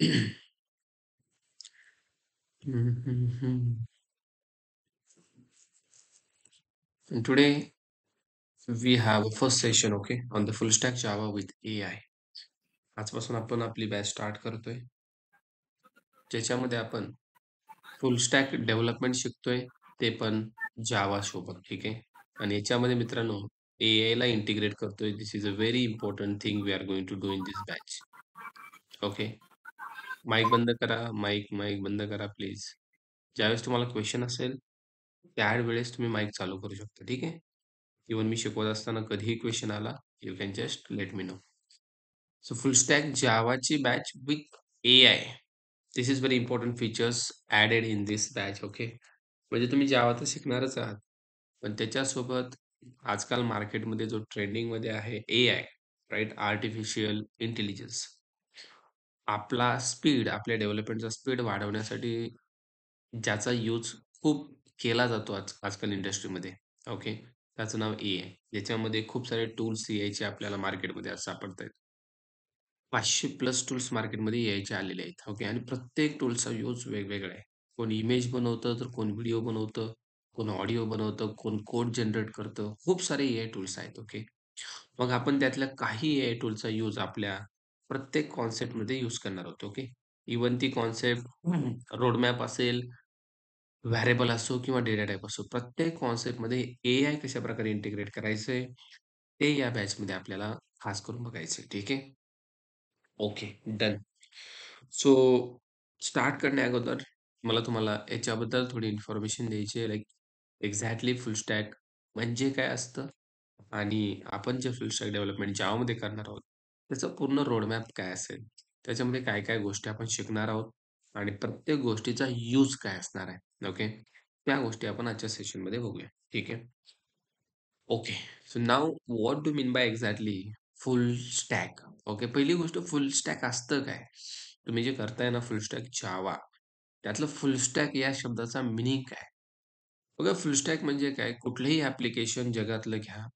And today we have a first session, okay, on the full stack Java with AI. आजपासून आपण आपली batch start करतोय, ज्याच्यामध्ये आपण फुल स्टॅक डेव्हलपमेंट शिकतोय, ते पण जावा सोबत, ठीक आहे. आणि याच्यामध्ये मित्रांनो AI ला इंटिग्रेट करतोय. This is a very important thing we are going to do in this batch. Okay. Mike बंद करा. माईक बंद करा प्लीज. ज्यावेळेस तुम्हाला क्वेश्चन असेल, त्यावेळेस तुम्ही माईक चालू करू शकता, ठीक आहे. इव्हन मी शिकवत असताना कधीही क्वेश्चन आला, you can just let me know. So full stack जावाची batch with AI. This is very important features added in this batch, okay. म्हणजे तुम्ही जावा तर शिकणारच आहात, पण त्याच्यासोबत आजकाल मार्केटमध्ये जो ट्रेंडिंगमध्ये आहे AI, राइट? Artificial intelligence. आपला स्पीड, आपल्या डेव्हलपमेंटचा स्पीड वाढवण्यासाठी ज्याचा यूज खूप केला जातो आजकाल इंडस्ट्रीमध्ये, ओके. त्याचं नाव AI. ज्याच्यामध्ये खूप सारे टूल्स AIचे आपल्याला मार्केटमध्ये आज सापडतायत. 500 प्लस टूल्स मार्केटमध्ये यायचे आलेले आहेत. ओके. आणि प्रत्येक टूलचा यूज वेगवेगळा आहे. कोण इमेज बनवतं, तर कोण व्हिडिओ बनवतं, कोण ऑडिओ बनवतं, कोण कोड जनरेट करतं. खूप सारे एआय टूल्स आहेत. ओके. मग आपण त्यातल्या काही एआय टूलचा यूज आपल्या प्रत्येक कॉन्सेप्टमध्ये यूज करणार आहोत. ओके. इव्हन ती कॉन्सेप्ट रोडमॅप असेल, व्हेरिएबल असो किंवा डेटा टाइप असो. प्रत्येक कॉन्सेप्टमध्ये एआय कशाप्रकारे इंटिग्रेट करायचंय, ते या बॅचमध्ये आपल्याला खास करून बघायचंय. ठीक आहे. Okay, done. सो स्टार्ट करण्याअगोदर मला तुम्हाला याच्याबद्दल थोडी इन्फॉर्मेशन द्यायची आहे. लाइक एक्झॅक्टली फुल स्टॅक म्हणजे काय असतं? आणि आपण जे फुल स्टॅक डेव्हलपमेंट जावामध्ये करणार आहोत, त्याचं पूर्ण रोडमॅप काय असेल? त्याच्यामध्ये काय-काय गोष्टी आपण शिकणार आहोत आणि प्रत्येक गोष्टीचा यूज काय असणार आहे? ओके. त्या गोष्टी आपण आजच्या सेशनमध्ये बघूया. ठीक आहे. Okay. So now what do mean by exactly full stack? Okay. पहिली गोष्ट फुल स्टॅक असतं काय? तुम्ही जे करताय ना फुल स्टॅक जावा, त्यातलं फुल स्टॅक या शब्दाचा मीनिंग काय? बघा फुल स्टॅक म्हणजे काय? कुठलंही ॲप्लिकेशन जगातलं घ्या.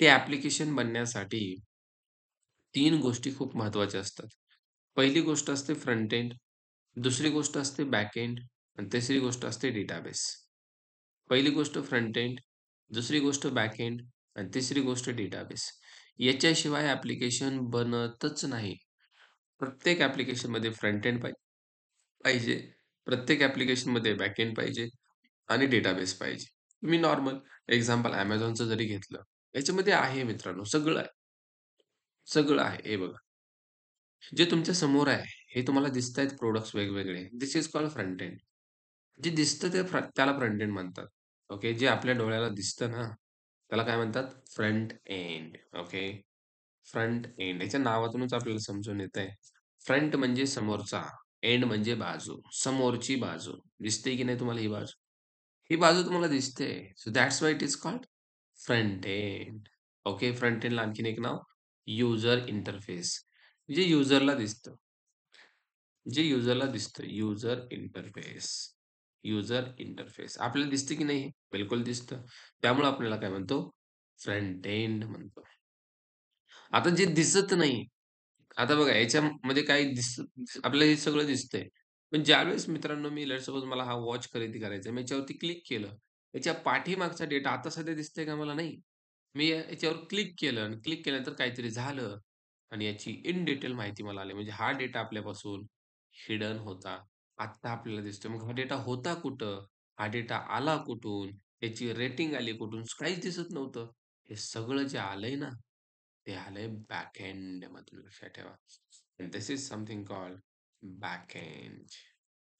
ते ॲप्लिकेशन बनण्यासाठी 3 गोष्टी खूप महत्त्वाच्या असतात. पहिली गोष्ट असते फ्रंट एंड, दुसरी गोष्ट असते बॅक एंड आणि तिसरी गोष्ट असते डेटाबेस. पहिली गोष्ट फ्रंट एंड, दुसरी गोष्ट बॅक एंड आणि तिसरी गोष्ट डेटाबेस. याच्याशिवाय ॲप्लिकेशन बनतच नाही. प्रत्येक ॲप्लिकेशनमध्ये फ्रंट एंड पाहिजे, प्रत्येक ॲप्लिकेशनमध्ये बॅक एंड पाहिजे आणि डेटाबेस पाहिजे. तुम्ही नॉर्मल एक्झाम्पल Amazonचं जरी घेतलं, याच्यामध्ये आहे मित्रांनो, सगळं आहे. सगळं आहे. हे बघा, जे तुमच्या समोर आहे, हे तुम्हाला दिसतायत प्रॉडक्ट्स वेगवेगळे. This is called front end. जे दिसतं ते त्याला फ्रंट एंड म्हणतात. ओके. जे आपल्या डोळ्याला दिसतं ना, त्याला काय म्हणतात? Front end. Okay. Front end. याच्या नावातूनच आपल्याला समजून येतंय. फ्रंट म्हणजे समोरचा, एंड म्हणजे बाजू, समोरची बाजू. दिसते की नाही तुम्हाला ही बाजू? ही बाजू तुम्हाला दिसते. So that's why it is called front end. Okay. Front एंडला आणखीन एक नाव युजर इंटरफेस. जे युजरला दिसतं. जे युजरला दिसतं. User interface. User interface. आपल्याला दिसतं की नाही? बिलकुल दिसतं. त्यामुळे आपल्याला काय म्हणतो? फ्रंट एंड म्हणतो. आता जे दिसत नाही, आता बघा याच्यामध्ये काही आपल्याला हे सगळं दिसतंय. पण ज्यावेळेस मित्रांनो मी लेट्स सपोज मला हा वॉच खरेदी करायचा आहे. मी याच्यावरती क्लिक केलं. याच्या पाठीमागचा डेटा आता सध्या दिसतंय का मला? नाही. मी याच्यावर क्लिक केलं आणि क्लिक केल्यानंतर काहीतरी झालं आणि याची इन डिटेल माहिती मला आली. म्हणजे हा डेटा आपल्यापासून हिडन होता. आत्ता आपल्याला दिसतोय. मग हा डेटा होता कुठं? हा डेटा आला कुठून? त्याची रेटिंग आली कुठून? काहीच दिसत नव्हतं. हे सगळं जे आलंय ना, ते आलंय बॅकएंडमधून लक्षात ठेवा. And this is something called backend.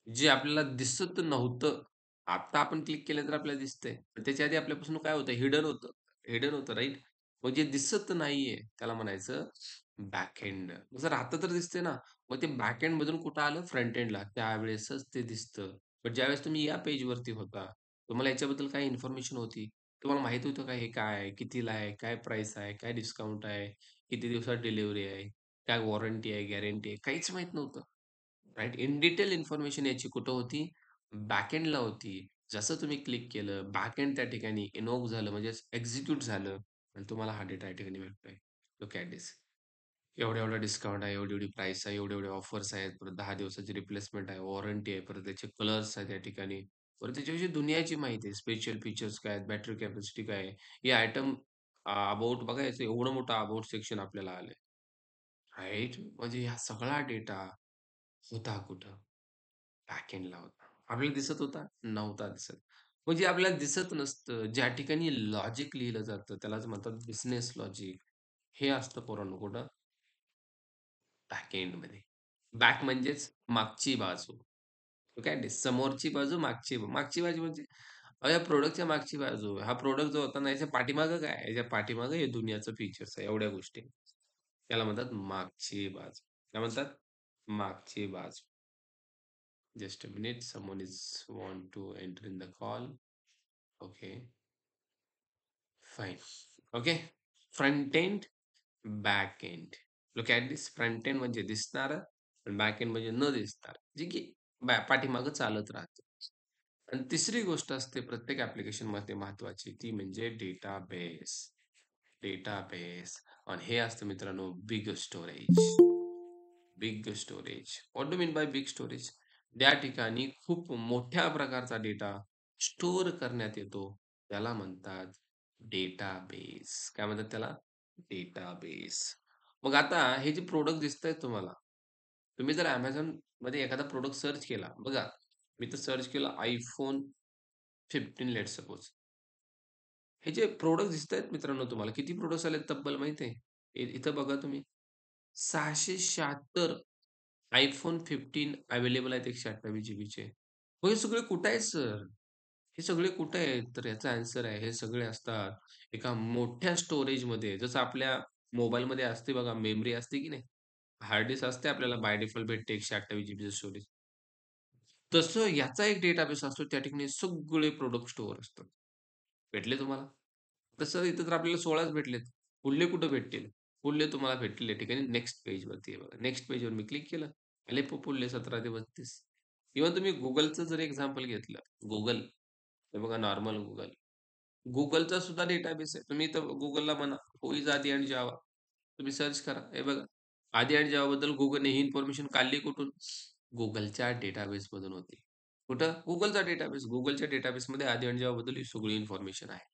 जे आपल्याला दिसत नव्हतं. आता आपण क्लिक केलं तर आपल्याला दिसतंय. पण त्याच्या आधी आपल्यापासून काय होतं? हिडन होतं. हिडन होतं राइट? मग जे दिसत नाहीये त्याला म्हणायचं बॅकएंड. जर आता तर दिसतंय ना, मग ते बॅकएंडमधून कुठं आलं? फ्रंट एंडला. त्यावेळेसच ते दिसतं. पण ज्यावेळेस तुम्ही या पेजवरती होता, तुम्हाला याच्याबद्दल काही इन्फॉर्मेशन होती. तुम्हाला माहीत होतं का हे काय आहे? कितीला आहे? काय प्राईस आहे? काय डिस्काउंट आहे? किती दिवसात डिलिव्हरी आहे? काय वॉरंटी आहे? गॅरंटी आहे? काहीच माहीत नव्हतं. राइट? इन डिटेल इन्फॉर्मेशन याची कुठं होती? बॅकएंडला होती. जसं तुम्ही क्लिक केलं, बॅकएंड त्या ठिकाणी इन्व्होक झालं म्हणजे एक्झिक्यूट झालं आणि तुम्हाला हा डेटा या ठिकाणी भेटतोय. Look at this. एवढा-एवढा डिस्काउंट आहे, एवढी-एवढी प्राईस आहे, एवढे-एवढे ऑफर्स आहेत, परत 10 दिवसाची रिप्लेसमेंट आहे, वॉरंटी आहे, परत त्याचे कलर्स आहेत या ठिकाणी. परत त्याच्याविषयी दुनियाची माहिती आहे. स्पेशल फीचर्स काय आहेत, बॅटरी कॅपॅसिटी काय आहे, हे आयटम अबाउट बघा याचं एवढं मोठं अबाउट सेक्शन आपल्याला आलंय. राइट? म्हणजे हा सगळा डेटा होता कुठं? बॅकएंडला होता. आपल्याला दिसत होता? नव्हता दिसत. म्हणजे आपल्याला दिसत नसतं. ज्या ठिकाणी लॉजिक लिहिलं जातं त्यालाच म्हणतात बिझनेस लॉजिक. हे असतं पोरांनो कुठं? बॅक एंडमध्ये. बॅक म्हणजेच मागची बाजू. काय ते समोरची बाजू, मागची बाजू म्हणजे या प्रॉडक्टच्या मागची बाजू. हा प्रॉडक्ट जो होता ना, याच्या पाठीमागे काय आहे? याच्या पाठीमागे हे दुनियाचं फीचर्स आहे, एवढ्या गोष्टी. त्याला म्हणतात मागची बाजू. काय म्हणतात? मागची बाजू. Just a minute. Someone is want to enter in the call. Okay. Fine. Okay. Front end, back end. Look at this. Front end म्हणजे दिसणारं आणि बॅक एंड म्हणजे न दिसणारं. जे की पाठीमागे चालत राहतं. आणि तिसरी गोष्ट असते प्रत्येक ॲप्लिकेशनमध्ये महत्त्वाची, ती म्हणजे डेटाबेस. डेटाबेस आणि हे असतं मित्रांनो big storage. Big storage. What do mean bye big storage? त्या ठिकाणी खूप मोठ्या प्रकारचा डेटा स्टोअर करण्यात येतो. त्याला म्हणतात डेटाबेस. काय म्हणतात त्याला? डेटाबेस. मग आता हे जे प्रॉडक्ट दिसतायत तुम्हाला, तुम्ही जर Amazonमध्ये एखादा प्रॉडक्ट सर्च केला, बघा मी तर सर्च केलं iPhone 15 लेट्स सपोज. हे जे प्रॉडक्ट दिसतायत मित्रांनो तुम्हाला, किती प्रॉडक्ट्स आलेत तब्बल माहिती आहे? इथं बघा तुम्ही 676 iPhone 15 अवेलेबल आहेत 128 जीबीचे. मग हे सगळे कुठे आहेत सर? हे सगळे कुठे आहेत? तर याचा ॲन्सर आहे, हे सगळे असतात एका मोठ्या स्टोरेजमध्ये. जसं आपल्या मोबाईलमध्ये असते बघा, मेमरी असते की नाही? हार्ड डिस्क असते आपल्याला बाय डिफॉल्ट भेटते 128 जीबीचं स्टोरेज. तसं याचा एक डेटाबेस असतो, त्या ठिकाणी सगळे प्रॉडक्ट स्टोअर असतात. भेटले तुम्हाला? तसं इथं तर आपल्याला 16च भेटलेत. पुढले कुठे भेटतील? पुढले तुम्हाला भेटतील या ठिकाणी नेक्स्ट पेजवरती आहे बघा. नेक्स्ट पेजवर मी क्लिक केलं. आले पुढले 17 ते 32. किंवा तुम्ही Googleचं जर एक्झाम्पल घेतलं. Google, हे बघा नॉर्मल Google. Googleचा सुद्धा डेटाबेस आहे. तुम्ही इथं Googleला म्हणा, हू इज आदी एंड जावा. तुम्ही सर्च करा. हे बघा, आदी आणि जावाबद्दल Googleने ही इन्फॉर्मेशन काढली कुठून? Googleच्या डेटाबेसमधून होती. कुठं? Googleचा डेटाबेस. Googleच्या डेटाबेसमध्ये आदी आणि जावाबद्दल ही सगळी इन्फॉर्मेशन आहे.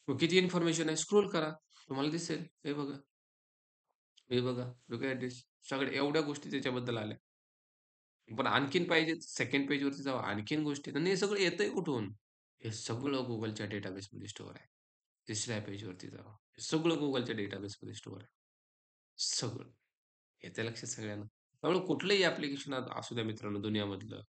मग किती इन्फॉर्मेशन आहे? स्क्रोल करा. तुम्हाला दिसेल. हे बघा, हे बघा. Look at this. सगळ्या एवढ्या गोष्टी त्याच्याबद्दल आल्या. पण आणखीन पाहिजे सेकंड पेजवरती जावा. आणखीन गोष्टी आहेत आणि हे सगळं येतंय कुठून? हे सगळं Googleच्या डेटाबेसमध्ये स्टोअर आहे. तिसऱ्या पेजवरती जावा. हे सगळं Googleच्या डेटाबेसमध्ये स्टोअर आहे. सगळं. येतंय लक्षात सगळ्यांना? त्यामुळे कुठलंही ॲप्लिकेशन असू द्या मित्रांनो दुनियामधलं,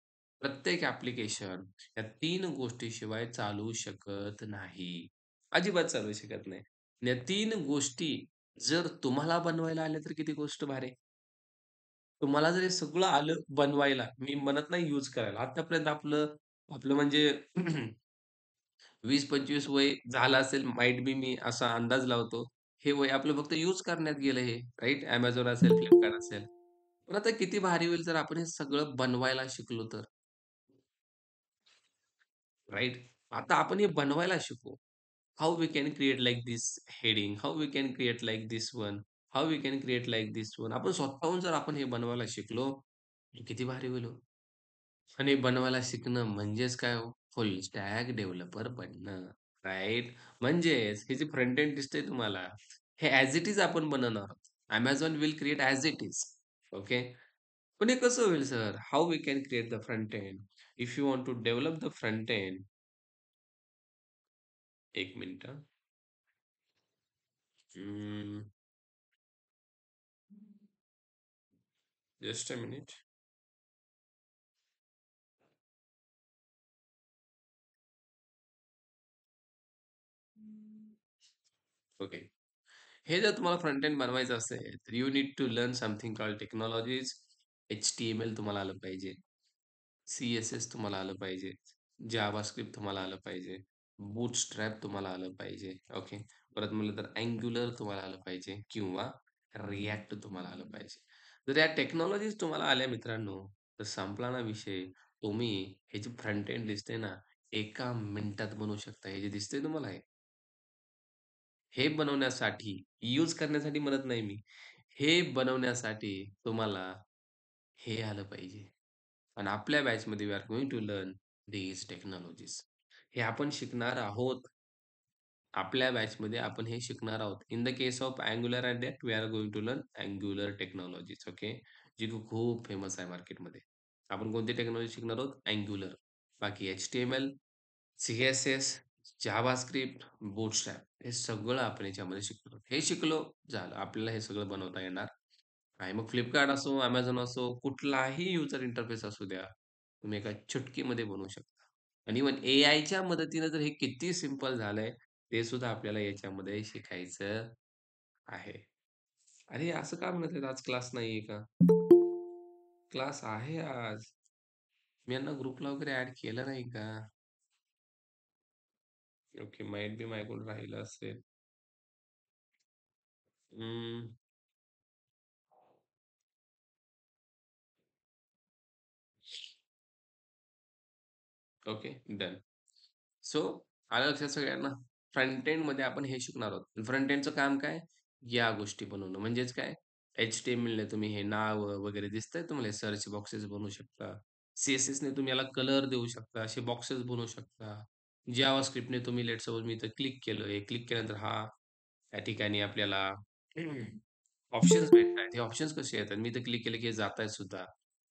प्रत्येक ॲप्लिकेशन या 3 गोष्टीशिवाय चालू शकत नाही. अजिबात चालू शकत नाही. आणि या 3 गोष्टी जर तुम्हाला बनवायला आल्या तर किती गोष्ट भारी आहे. तुम्हाला जर हे सगळं आलं बनवायला, मी म्हणत नाही यूज करायला. आतापर्यंत आपलं आपलं म्हणजे 20-25 वय झालं असेल, माईट बी मी असा अंदाज लावतो. हे वय आपलं फक्त यूज करण्यात गेलं हे, राइट? Amazon असेल, Flipkart असेल. पण आता किती भारी होईल जर आपण हे सगळं बनवायला शिकलो तर, राइट? आता आपण हे बनवायला शिकू. How we can create like this heading, how we can create like this one, how we can create like this one. आपण स्वतःहून जर आपण हे बनवायला शिकलो, तर किती भारी होईल हो. आणि बनवायला शिकणं म्हणजेच काय हो? फुल स्टॅक डेव्हलपर बनणं, राइट? म्हणजेच हे जे फ्रंट एंड दिसतंय तुम्हाला, हे ॲज इट इज आपण बनवणार आहोत. Amazon will create as it is. Okay. पण हे कसं होईल sir? How we can create the front end? If you want to develop the front end, 1 minute हां. Just a minute. ओके. हे जर तुम्हाला फ्रंट एंड बनवायचं असेल, तर you need to learn something called technologies. HTML तुम्हाला आलं पाहिजे. CSS तुम्हाला आलं पाहिजे. जावास्क्रिप्ट तुम्हाला आलं पाहिजे. बूटस्ट्रॅप तुम्हाला आलं पाहिजे. ओके. परत म्हटलं तर Angular तुम्हाला आलं पाहिजे किंवा React तुम्हाला आलं पाहिजे. जर या टेक्नॉलॉजीज तुम्हाला आल्या मित्रांनो, तर संपला ना विषय. तुम्ही हे जे फ्रंट एंड दिसते ना, एका मिनिटात बनवू शकता. हे जे दिसतंय तुम्हाला हे बनवण्यासाठी, यूज करण्यासाठी म्हणत नाही मी. हे बनवण्यासाठी तुम्हाला हे आलं पाहिजे. आणि आपल्या बॅचमध्ये we are going to learn these technologies. हे आपण शिकणार आहोत. आपल्या बॅचमध्ये आपण हे शिकणार आहोत. In the case of Angular and React, we are going to learn Angular technologies. Okay. जी की खूप फेमस आहे मार्केटमध्ये. आपण कोणती टेक्नॉलॉजी शिकणार आहोत? Angular. बाकी HTML, CSS, जावास्क्रिप्ट, बूटस्ट्रॅप हे सगळं आपण याच्यामध्ये शिकलो. हे शिकलो, झालं. आपल्याला हे सगळं बनवता येणार. आणि मग Flipkart असो, Amazon असो, कुठलाही यूजर इंटरफेस असू द्या, तुम्ही एका चुटकीमध्ये बनवू शकता. आणि इव्हन एआयच्या मदतीनं तर हे किती सिंपल झालंय, ते सुद्धा आपल्याला याच्यामध्ये शिकायचं आहे. अरे, असं का म्हणत आहेत, आज क्लास नाहीये का? क्लास आहे आज. मी यांना ग्रुपला वगैरे ॲड केलं नाही का? ओके, माईट बी माझ्याकडून राहिलं असेल. अं, ओके, डन. सो आलं लक्षात सगळ्यांना? फ्रंट एंडमध्ये आपण हे शिकणार आहोत. फ्रंट एंडचं काम काय? या गोष्टी बनवणं. म्हणजेच काय? HTMLने तुम्ही हे नावं वगैरे दिसतंय तुम्हाला सर्च बॉक्सेस बनवू शकता. CSSने तुम्ही याला कलर देऊ शकता. असे बॉक्सेस बनवू शकता. जावास्क्रिप्टने तुम्ही लेट्स सपोज मी इथं क्लिक केलंय. क्लिक केल्यानंतर त्या ठिकाणी आपल्याला ऑप्शन्स भेटतायत. हे ऑप्शन्स कसे येतात? मी इथं क्लिक केलं की हे जातायत सुद्धा.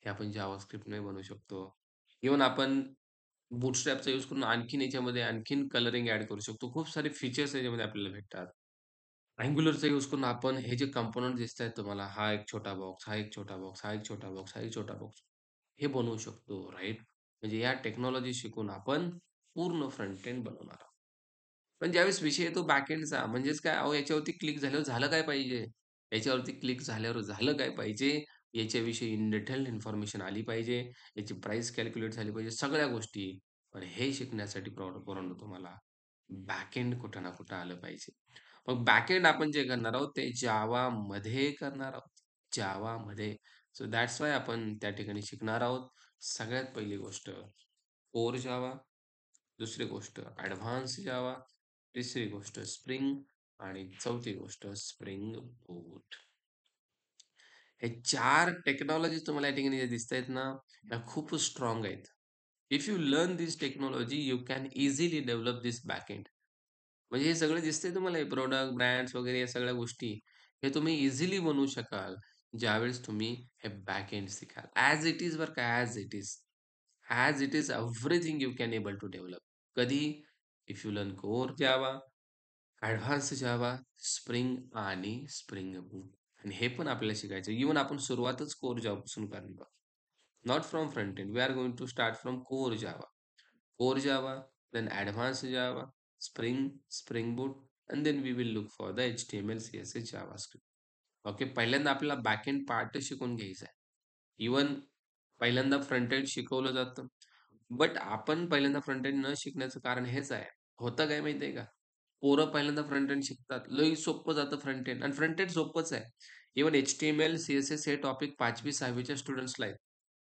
हे आपण जावास्क्रिप्टने बनवू शकतो. इव्हन आपण बूटस्ट्रॅपचा यूज करून आणखीन याच्यामध्ये आणखीन कलरिंग ॲड करू शकतो. खूप सारे फीचर्स याच्यामध्ये आपल्याला भेटतात. Angularचा यूज करून आपण हे जे कंपोनंट दिसतायत तुम्हाला, हा एक छोटा बॉक्स, हा एक छोटा बॉक्स, हा एक छोटा बॉक्स, हा एक छोटा बॉक्स, हे बनवू शकतो, राइट? म्हणजे या टेक्नॉलॉजी शिकून आपण पूर्ण फ्रंट एंड बनवणार आहोत. पण ज्यावेळेस विषय येतो बॅकएंडचा, म्हणजेच काय, अहो याच्यावरती क्लिक झाल्यावर झालं काय पाहिजे? याच्यावरती क्लिक झाल्यावर झालं काय पाहिजे? याच्याविषयी इन डिटेल इन्फॉर्मेशन आली पाहिजे. याची प्राइस कॅल्क्युलेट झाली पाहिजे. सगळ्या गोष्टी. पण हे शिकण्यासाठी पोरांनो तुम्हाला बॅकएंड कुठं ना कुठं आलं पाहिजे. मग बॅकएंड आपण जे करणार आहोत ते जावामध्ये करणार आहोत. जावामध्ये. सो दॅट्स व्हाय आपण त्या ठिकाणी शिकणार आहोत. सगळ्यात पहिली गोष्ट कोर जावा, दुसरी गोष्ट ॲडव्हान्स जावा, तिसरी गोष्ट स्प्रिंग आणि चौथी गोष्ट स्प्रिंग बूट. हे 4 टेक्नॉलॉजीज तुम्हाला या ठिकाणी जे दिसतायत ना, ह्या खूप स्ट्राँग आहेत. If you learn this technology, you can easily develop this backend. म्हणजे हे सगळं दिसतंय तुम्हाला हे प्रॉडक्ट, ब्रँड्स वगैरे या सगळ्या गोष्टी, हे तुम्ही इझिली बनवू शकाल, ज्यावेळेस तुम्ही हे बॅकएंड शिकाल. ॲज इट इज बरं का, as it is. As it is everything you can able to develop. कधी? If you learn core Java, advance Java, spring आणि स्प्रिंग बूट. आणि हे पण आपल्याला शिकायचं आहे. इव्हन आपण सुरुवातच कोर जावापासून करणार आहोत. Not from front end. We are going to start from core Java. Core Java, then advanced Java, Spring, Spring Boot, and then we will look for the HTML, CSS, JavaScript. Okay. पहिल्यांदा आपल्याला backend पार्टच शिकून घ्यायचा आहे. Even पहिल्यांदा front end शिकवलं जातं. But आपण पहिल्यांदा फ्रंट एंड न शिकण्याचं कारण हेच आहे. होतं काय माहिती आहे का? पोरं पहिल्यांदा फ्रंट एंड शिकतात. लई सोपं जातं फ्रंट एंड आणि फ्रंट एंड सोपंच आहे. इव्हन HTML, CSS हे टॉपिक 5वी-6वी च्या स्टुडंट्सला आहेत.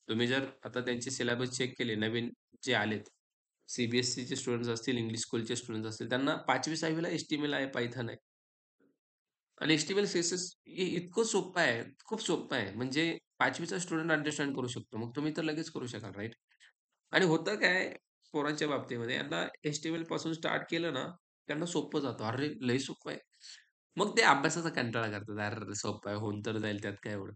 तुम्ही जर आता त्यांचे सिलेबस चेक केले नवीन जे आलेत, सी-बी-एस-सीचे स्टुडंट्स असतील, इंग्लिश स्कूलचे स्टुडंट्स असतील, त्यांना 5वी-6वी ला HTML आहे, पायथन आहे. आणि HTML, CSS इतकं सोपं आहे, खूप सोपं आहे. म्हणजे 5वी स्टुडंट अंडरस्टँड करू शकतो. मग तुम्ही तर लगेच करू शकाल, राइट? आणि होतं काय पोरांच्या बाबतीमध्ये यांना HTML पासून स्टार्ट केलं ना, त्यांना सोपं जातं. अरे, लय सोपं आहे. मग ते अभ्यासाचा कंटाळा करतात. "अरे, सोपं आहे, होऊन तर जाईल, त्यात काय एवढं."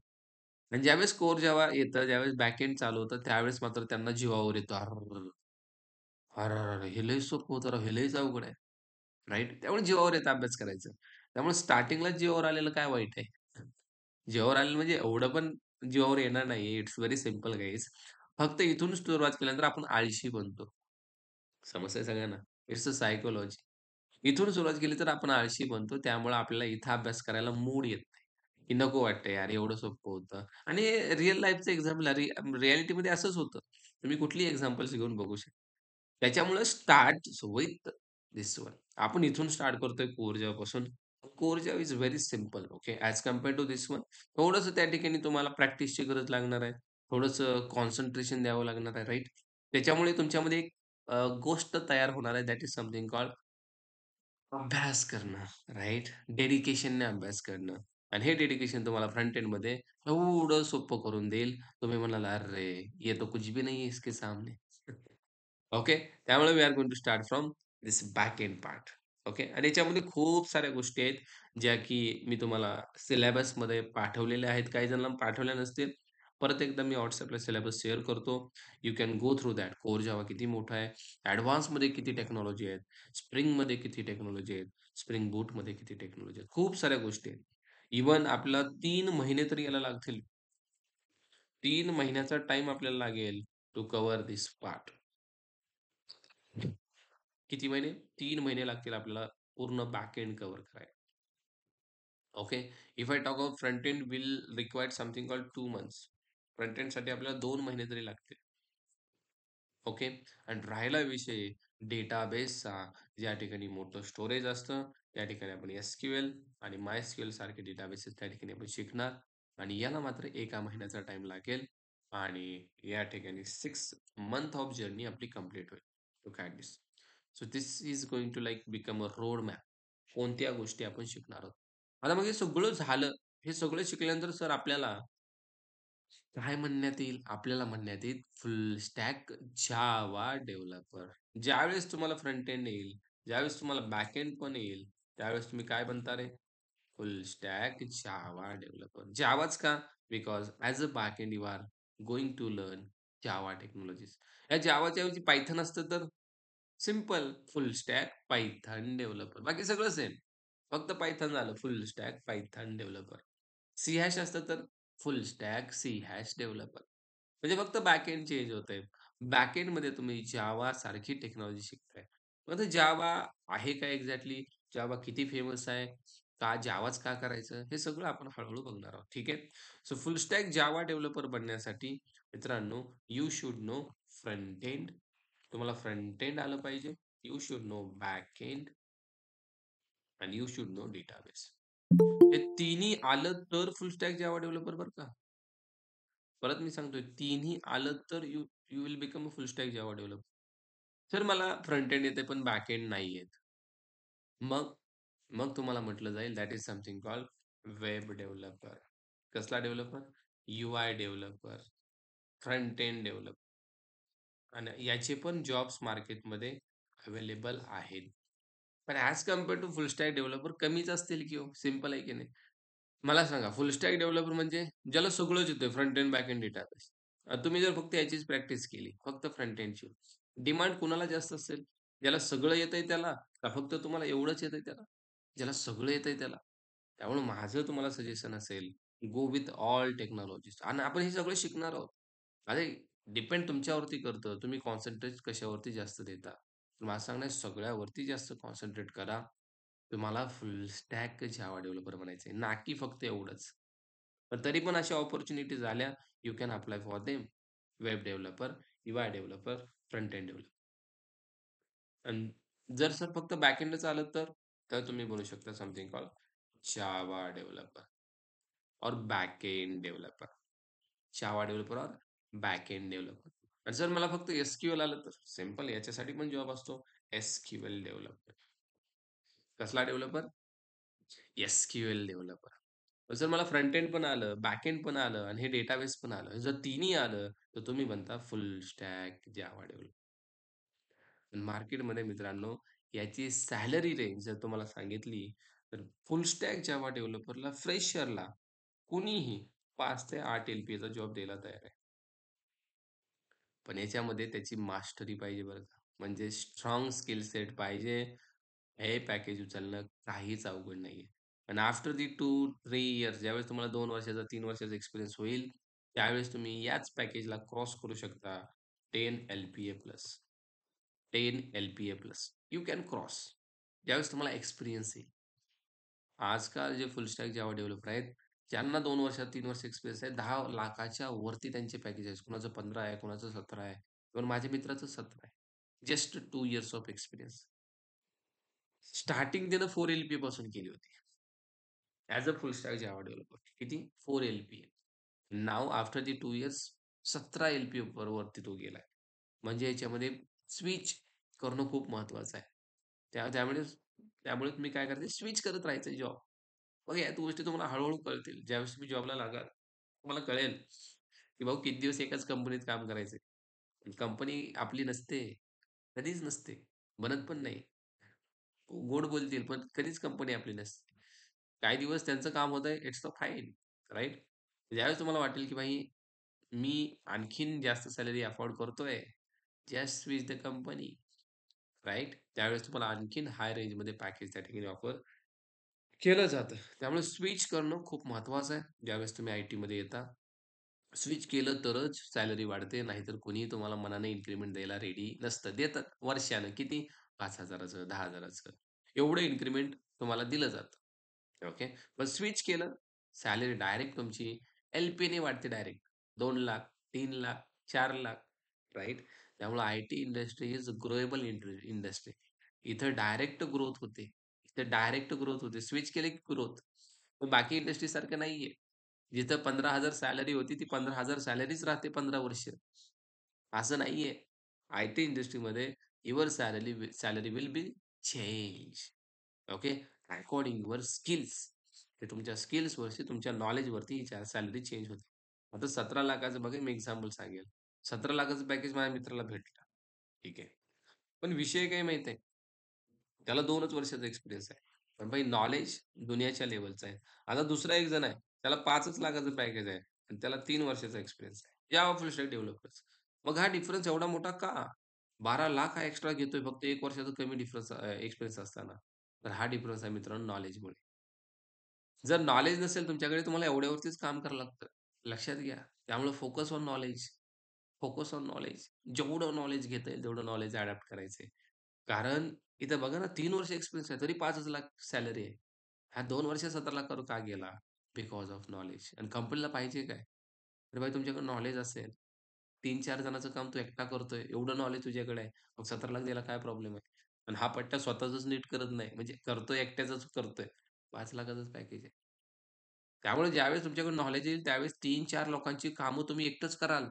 आणि ज्यावेळेस कोर जेव्हा येतं, ज्यावेळेस बॅकएंड चालू होतं, त्यावेळेस मात्र त्यांना जीवावर येतं. "अर्रर्र! अरेरेरे! हे लय सोपं होतं राव, हे लयच अवघड आहे." राइट? त्यामुळे जीवावर येतं अभ्यास करायचं. त्यामुळे स्टार्टिंगलाच जीवावर आलेलं काय वाईट आहे? जीवावर आलेलं म्हणजे एवढं पण जीवावर येणार नाहीये. It's very simple guys. फक्त इथून सुरुवात केल्यानंतर आपण आळशी बनतो. समजतंय सगळ्यांना? It's a psychology. इथून सुरुवात केली तर आपण आळशी बनतो. त्यामुळे आपल्याला इथं अभ्यास करायला मूड येत नाही, की नको वाटतं यार एवढं सोपं होतं. आणि रिअल लाईफचं एक्झाम्पल रिॲलिटीमध्ये असंच होतं. तुम्ही कुठलीही एक्झाम्पल्स घेऊन बघू शकता. त्याच्यामुळे स्टार्ट विथ धिस वन. आपण इथून स्टार्ट करतोय कोर जेव्हापासून. Core Java is very simple okay as compare to this one. थोडंसं त्या ठिकाणी तुम्हाला प्रॅक्टिसची गरज लागणार आहे. थोडंसं कॉन्सन्ट्रेशन द्यावं लागणार आहे, राइट? त्याच्यामुळे तुमच्यामध्ये एक गोष्ट तयार होणार आहे दॅट इज समथिंग कॉल्ड अभ्यास करणं, राइट? डेडिकेशनने अभ्यास करणं. आणि हे डेडिकेशन तुम्हाला फ्रंट एंडमध्ये एवढं सोपं करून देईल. तुम्ही म्हणाल, "अरे! ये तो कुछ भी नहीं है इसके सामने." ओके. त्यामुळे we are going to start from this back end part. Okay. आणि याच्यामध्ये खूप साऱ्या गोष्टी आहेत, ज्या की मी तुम्हाला सिलेबसमध्ये पाठवलेल्या आहेत. काही जणांना पाठवल्या नसतील. परत एकदा मी WhatsAppला सिलेबस शेअर करतो. You can go through that. Core Java किती मोठा आहे, एडवान्समध्ये किती टेक्नॉलॉजी आहेत, स्प्रिंगमध्ये किती टेक्नॉलॉजी आहेत, स्प्रिंग बूटमध्ये किती टेक्नॉलॉजी आहेत. खूप साऱ्या गोष्टी आहेत. इव्हन आपल्याला 3 महिने तरी याला लागतील. 3 महिन्याचा टाईम आपल्याला लागेल टू कव्हर धिस पार्ट. किती महिने? 3 महिने लागतील आपल्याला पूर्ण बॅक एंड कव्हर करायला. Okay. If I talk about front end will required something called 2 months. Front एंडसाठी आपल्याला 2 महिने तरी लागतील. ओके. आणि राहिला विषय डेटाबेसचा, ज्या ठिकाणी मोठं स्टोरेज असतं, त्या ठिकाणी आपण एस-क्यू-एल आणि माय-एस-क्यू-एल सारखे डेटाबेसेस त्या ठिकाणी आपण शिकणार आणि याला मात्र 1 महिन्याचा टाईम लागेल आणि या ठिकाणी 6 मंथ ऑफ जर्नी आपली कंप्लीट होईल to crack this. So this is going to like become a road map. कोणत्या गोष्टी आपण शिकणार आहोत. आता मग हे सगळं झालं. हे सगळं शिकल्यानंतर सर आपल्याला काय म्हणण्यात येईल? आपल्याला म्हणण्यात येईल फुल स्टॅक जावा डेव्हलपर. ज्यावेळेस तुम्हाला फ्रंट एंड येईल, ज्यावेळेस तुम्हाला बॅक एंड पण येईल, त्यावेळेस तुम्ही काय बनता रे? फुल स्टॅक जावा डेव्हलपर. जावाच का? Because as a back end you are going to learn Java technologies. या जावाच्या ऐवजी पायथन असतं तर simple full stack Python developer. बाकी सगळं सेम. फक्त पायथन झालं full stack Python developer. C hash असतं तर full stack C hash developer. म्हणजे फक्त बॅकएंड चेंज होतंय. बॅकएंडमध्ये तुम्ही जावा सारखी टेक्नॉलॉजी शिकताय. मग ते जावा आहे काय एक्झॅक्टली? जावा किती फेमस आहे? का जावाच का करायचं? हे सगळं आपण हळू बघणार आहोत. ठीक आहे. So full stack Java developer बनण्यासाठी मित्रांनो, you should know front end. तुम्हाला फ्रंट एंड आलं पाहिजे. You should know back end आणि यू शुड नो डेटाबेस. हे तिन्ही आलं तर फुल स्टॅक जावा डेव्हलपर बरं का. परत मी सांगतोय तिन्ही आलं तर you you will become a full stack Java developer. Sir मला फ्रंट एंड येते पण बॅक एंड नाही येत. मग मग तुम्हाला म्हटलं जाईल that is something called web developer. कसला developer? UI developer, front end developer आणि याचे पण जॉब्स मार्केटमध्ये अवेलेबल आहेत. पण as compare to full stack developer कमीच असतील की हो. सिंपल आहे की नाही? मला सांगा फुल स्टॅक डेव्हलपर म्हणजे ज्याला सगळंच येतंय front end, back end, database. तुम्ही जर फक्त याचीच प्रॅक्टिस केली, फक्त फ्रंट एंडची. डिमांड कुणाला जास्त असेल? ज्याला सगळं येतंय त्याला? का फक्त तुम्हाला एवढंच येतंय त्याला? ज्याला सगळं येतंय त्याला. त्यामुळे माझं तुम्हाला सजेशन असेल, गो विथ ऑल टेक्नॉलॉजीज आणि आपण हे सगळं शिकणार आहोत. अरे डिपेंड तुमच्यावरती करतं. तुम्ही कॉन्सन्ट्रेट कशावरती जास्त देता. मला सांगणं सगळ्यावरती जास्त कॉन्सन्ट्रेट करा. तुम्हाला फुल स्टॅक जावा डेव्हलपर बनायचंय, ना की फक्त एवढंच. पण तरी पण अशा अपॉर्च्युनिटीज आल्या, you can apply for them. Web developer, UI developer, front end developer. आणि जर सर फक्त बॅकएंडच आलं तर तुम्ही बनू शकता समथिंग कॉल्ड जावा डेव्हलपर और बॅकएंड डेव्हलपर. जावा डेव्हलपर और बॅकएंड डेव्हलपर. आणि जर मला फक्त एस-क्यू-एल आलं तर सिंपल याच्यासाठी पण जॉब असतो. S-Q-L developer. कसला डेव्हलपर? S-Q-L developer. जर मला फ्रंट एंड पण आलं, बॅक एंड पण आलं आणि हे डेटाबेस पण आलं. जर तिन्ही आलं, तर तुम्ही बनता फुल स्टॅक जावा डेव्हलपर. मार्केटमध्ये मित्रांनो, याची सॅलरी रेंज जर तुम्हाला सांगितली, तर फुल स्टॅक जावा डेव्हलपरला, फ्रेशरला कुणीही 5 ते 8 एल-पी-एचा जॉब द्यायला तयार आहे. पण याच्यामध्ये त्याची मास्टरी पाहिजे बरं का. म्हणजे स्ट्राँग स्किल सेट पाहिजे. हे पॅकेज उचलणं काहीच अवघड नाहीये. आणि आफ्टर दी 2-3 इयर्स ज्यावेळेस तुम्हाला 2 वर्षाचा, 3 वर्षाचा एक्सपिरियन्स होईल, त्यावेळेस तुम्ही याच पॅकेजला क्रॉस करू शकता 10 L P A plus. 10 L P A plus. You can cross. ज्यावेळेस तुम्हाला एक्सपिरियन्स येईल. आजकाल जे फुल स्टॅक जावा डेव्हलपर आहेत, ज्यांना 2 वर्षात 3 वर्ष एक्सपिरियन्स आहे, 10,00,000च्या वरती त्यांचे पॅकेज आहे. कुणाचं 15 आहे, कुणाचं 17 आहे. इव्हन माझ्या मित्राचं 17 आहे. Just 2 years of experience. Starting त्यानं 4 एल-पी पासून केली होती. As a full stack Java developer. किती? 4 L P A. Now after the 2 years 17 L P वरती तो गेलाय. म्हणजे याच्यामध्ये स्विच करणं खूप महत्वाचं आहे. त्यामुळे त्यामुळे तुम्ही काय करते स्विच करत राहायचं जॉब. मग या गोष्टी तुम्हाला हळू कळतील. ज्यावेळेस तुम्ही जॉबला लागाल, तुम्हाला कळेल, की भाऊ किती दिवस एकाच कंपनीत काम करायचंय. कंपनी आपली नसते. कधीच नसते. बनत पण नाही. गोड बोलतील, पण कधीच कंपनी आपली नसते. काही दिवस त्यांचं काम होतंय, इट्स अ फाईन, राइट? ज्यावेळेस तुम्हाला वाटेल, की भाई मी आणखीन जास्त सॅलरी अफोर्ड करतोय, just switch the company, right? त्यावेळेस तुम्हाला आणखीन हाय रेंजमध्ये पॅकेज त्या ठिकाणी ऑफर केलं जातं. त्यामुळे स्विच करणं खूप महत्त्वाचं आहे, ज्यावेळेस तुम्ही आय-टीमध्ये येता. स्विच केलं तरच सॅलरी वाढते, नाहीतर कोणीही तुम्हाला मनाने इन्क्रिमेंट द्यायला रेडी नसतं. देतात वर्षानं किती 5,000चं 10,000चं एवढं इन्क्रिमेंट तुम्हाला दिलं जातं. ओके. पण स्विच केलं, सॅलरी डायरेक्ट तुमची एल-पीने वाढते डायरेक्ट. 2,00,000 3,00,000 4,00,000 राइट? त्यामुळे आय-टी इंडस्ट्री इज ग्रोएबल इंडस्ट्री. इथं डायरेक्ट ग्रोथ होते. इथं डायरेक्ट ग्रोथ होते. स्विच केले की ग्रोथ. पण बाकी इंडस्ट्रीसारखं नाहीये. जिथं 15,000 सॅलरी होती, ती 15,000 सॅलरीच राहते 15 वर्ष. असं नाहीये. आय-टी इंडस्ट्रीमध्ये your salary will be change. Okay. According your skills. ते तुमच्या स्किल्सवरती, तुमच्या नॉलेजवरती सॅलरी चेंज होते. आता 17,00,000चं बघा मी एक्झाम्पल सांगेल. 17,00,000चं पॅकेज माझ्या मित्राला भेटलं. ठीक आहे. पण विषय काय माहीत आहे? त्याला 2च वर्षाचा एक्सपिरियन्स आहे. पण भाई नॉलेज दुनियाच्या लेव्हलचं आहे. आता दुसरा एक जण आहे. त्याला 5च लाखाचं पॅकेज आहे आणि त्याला 3 वर्षाचा एक्सपिरियन्स आहे. जावा फुल स्टॅक डेव्हलपर्स. मग हा डिफरन्स एवढा मोठा का? 12,00,000 हा एक्स्ट्रा घेतोय फक्त 1 वर्षाचा कमी डिफरन्स एक्सपिरियन्स असताना. तर हा डिफरन्स आहे मित्रांनो नॉलेजमुळे. जर नॉलेज नसेल तुमच्याकडे तुम्हाला एवढ्यावरतीच काम करावं लागतं. लक्षात घ्या. त्यामुळे focus on knowledge. Focus on knowledge. जेवढं नॉलेज घेता येईल तेवढं नॉलेज अडॅप्ट करायचंय. कारण इथं बघा ना 3 वर्ष एक्सपिरियन्स आहे, तरी 5,00,000 सॅलरी आहे. हा 2 वर्षात 17,00,000 वर का गेला? बिकॉज ऑफ नॉलेज आणि कंपनीला पाहिजे काय? अरे भाई तुमच्याकडे नॉलेज असेल, 3-4 जणांचं काम तू एकटा करतोय, एवढं नॉलेज तुझ्याकडे आहे. मग 17,00,000 द्यायला काय प्रॉब्लेम आहे? आणि हा पट्टा स्वतःचंच नीट करत नाही, म्हणजे करतोय एकट्याचंच करतोय. 5,00,000च पॅकेज आहे. त्यामुळे ज्यावेळेस तुमच्याकडे नॉलेज येईल, त्यावेळेस 3-4 लोकांची कामं तुम्ही एकटंच कराल.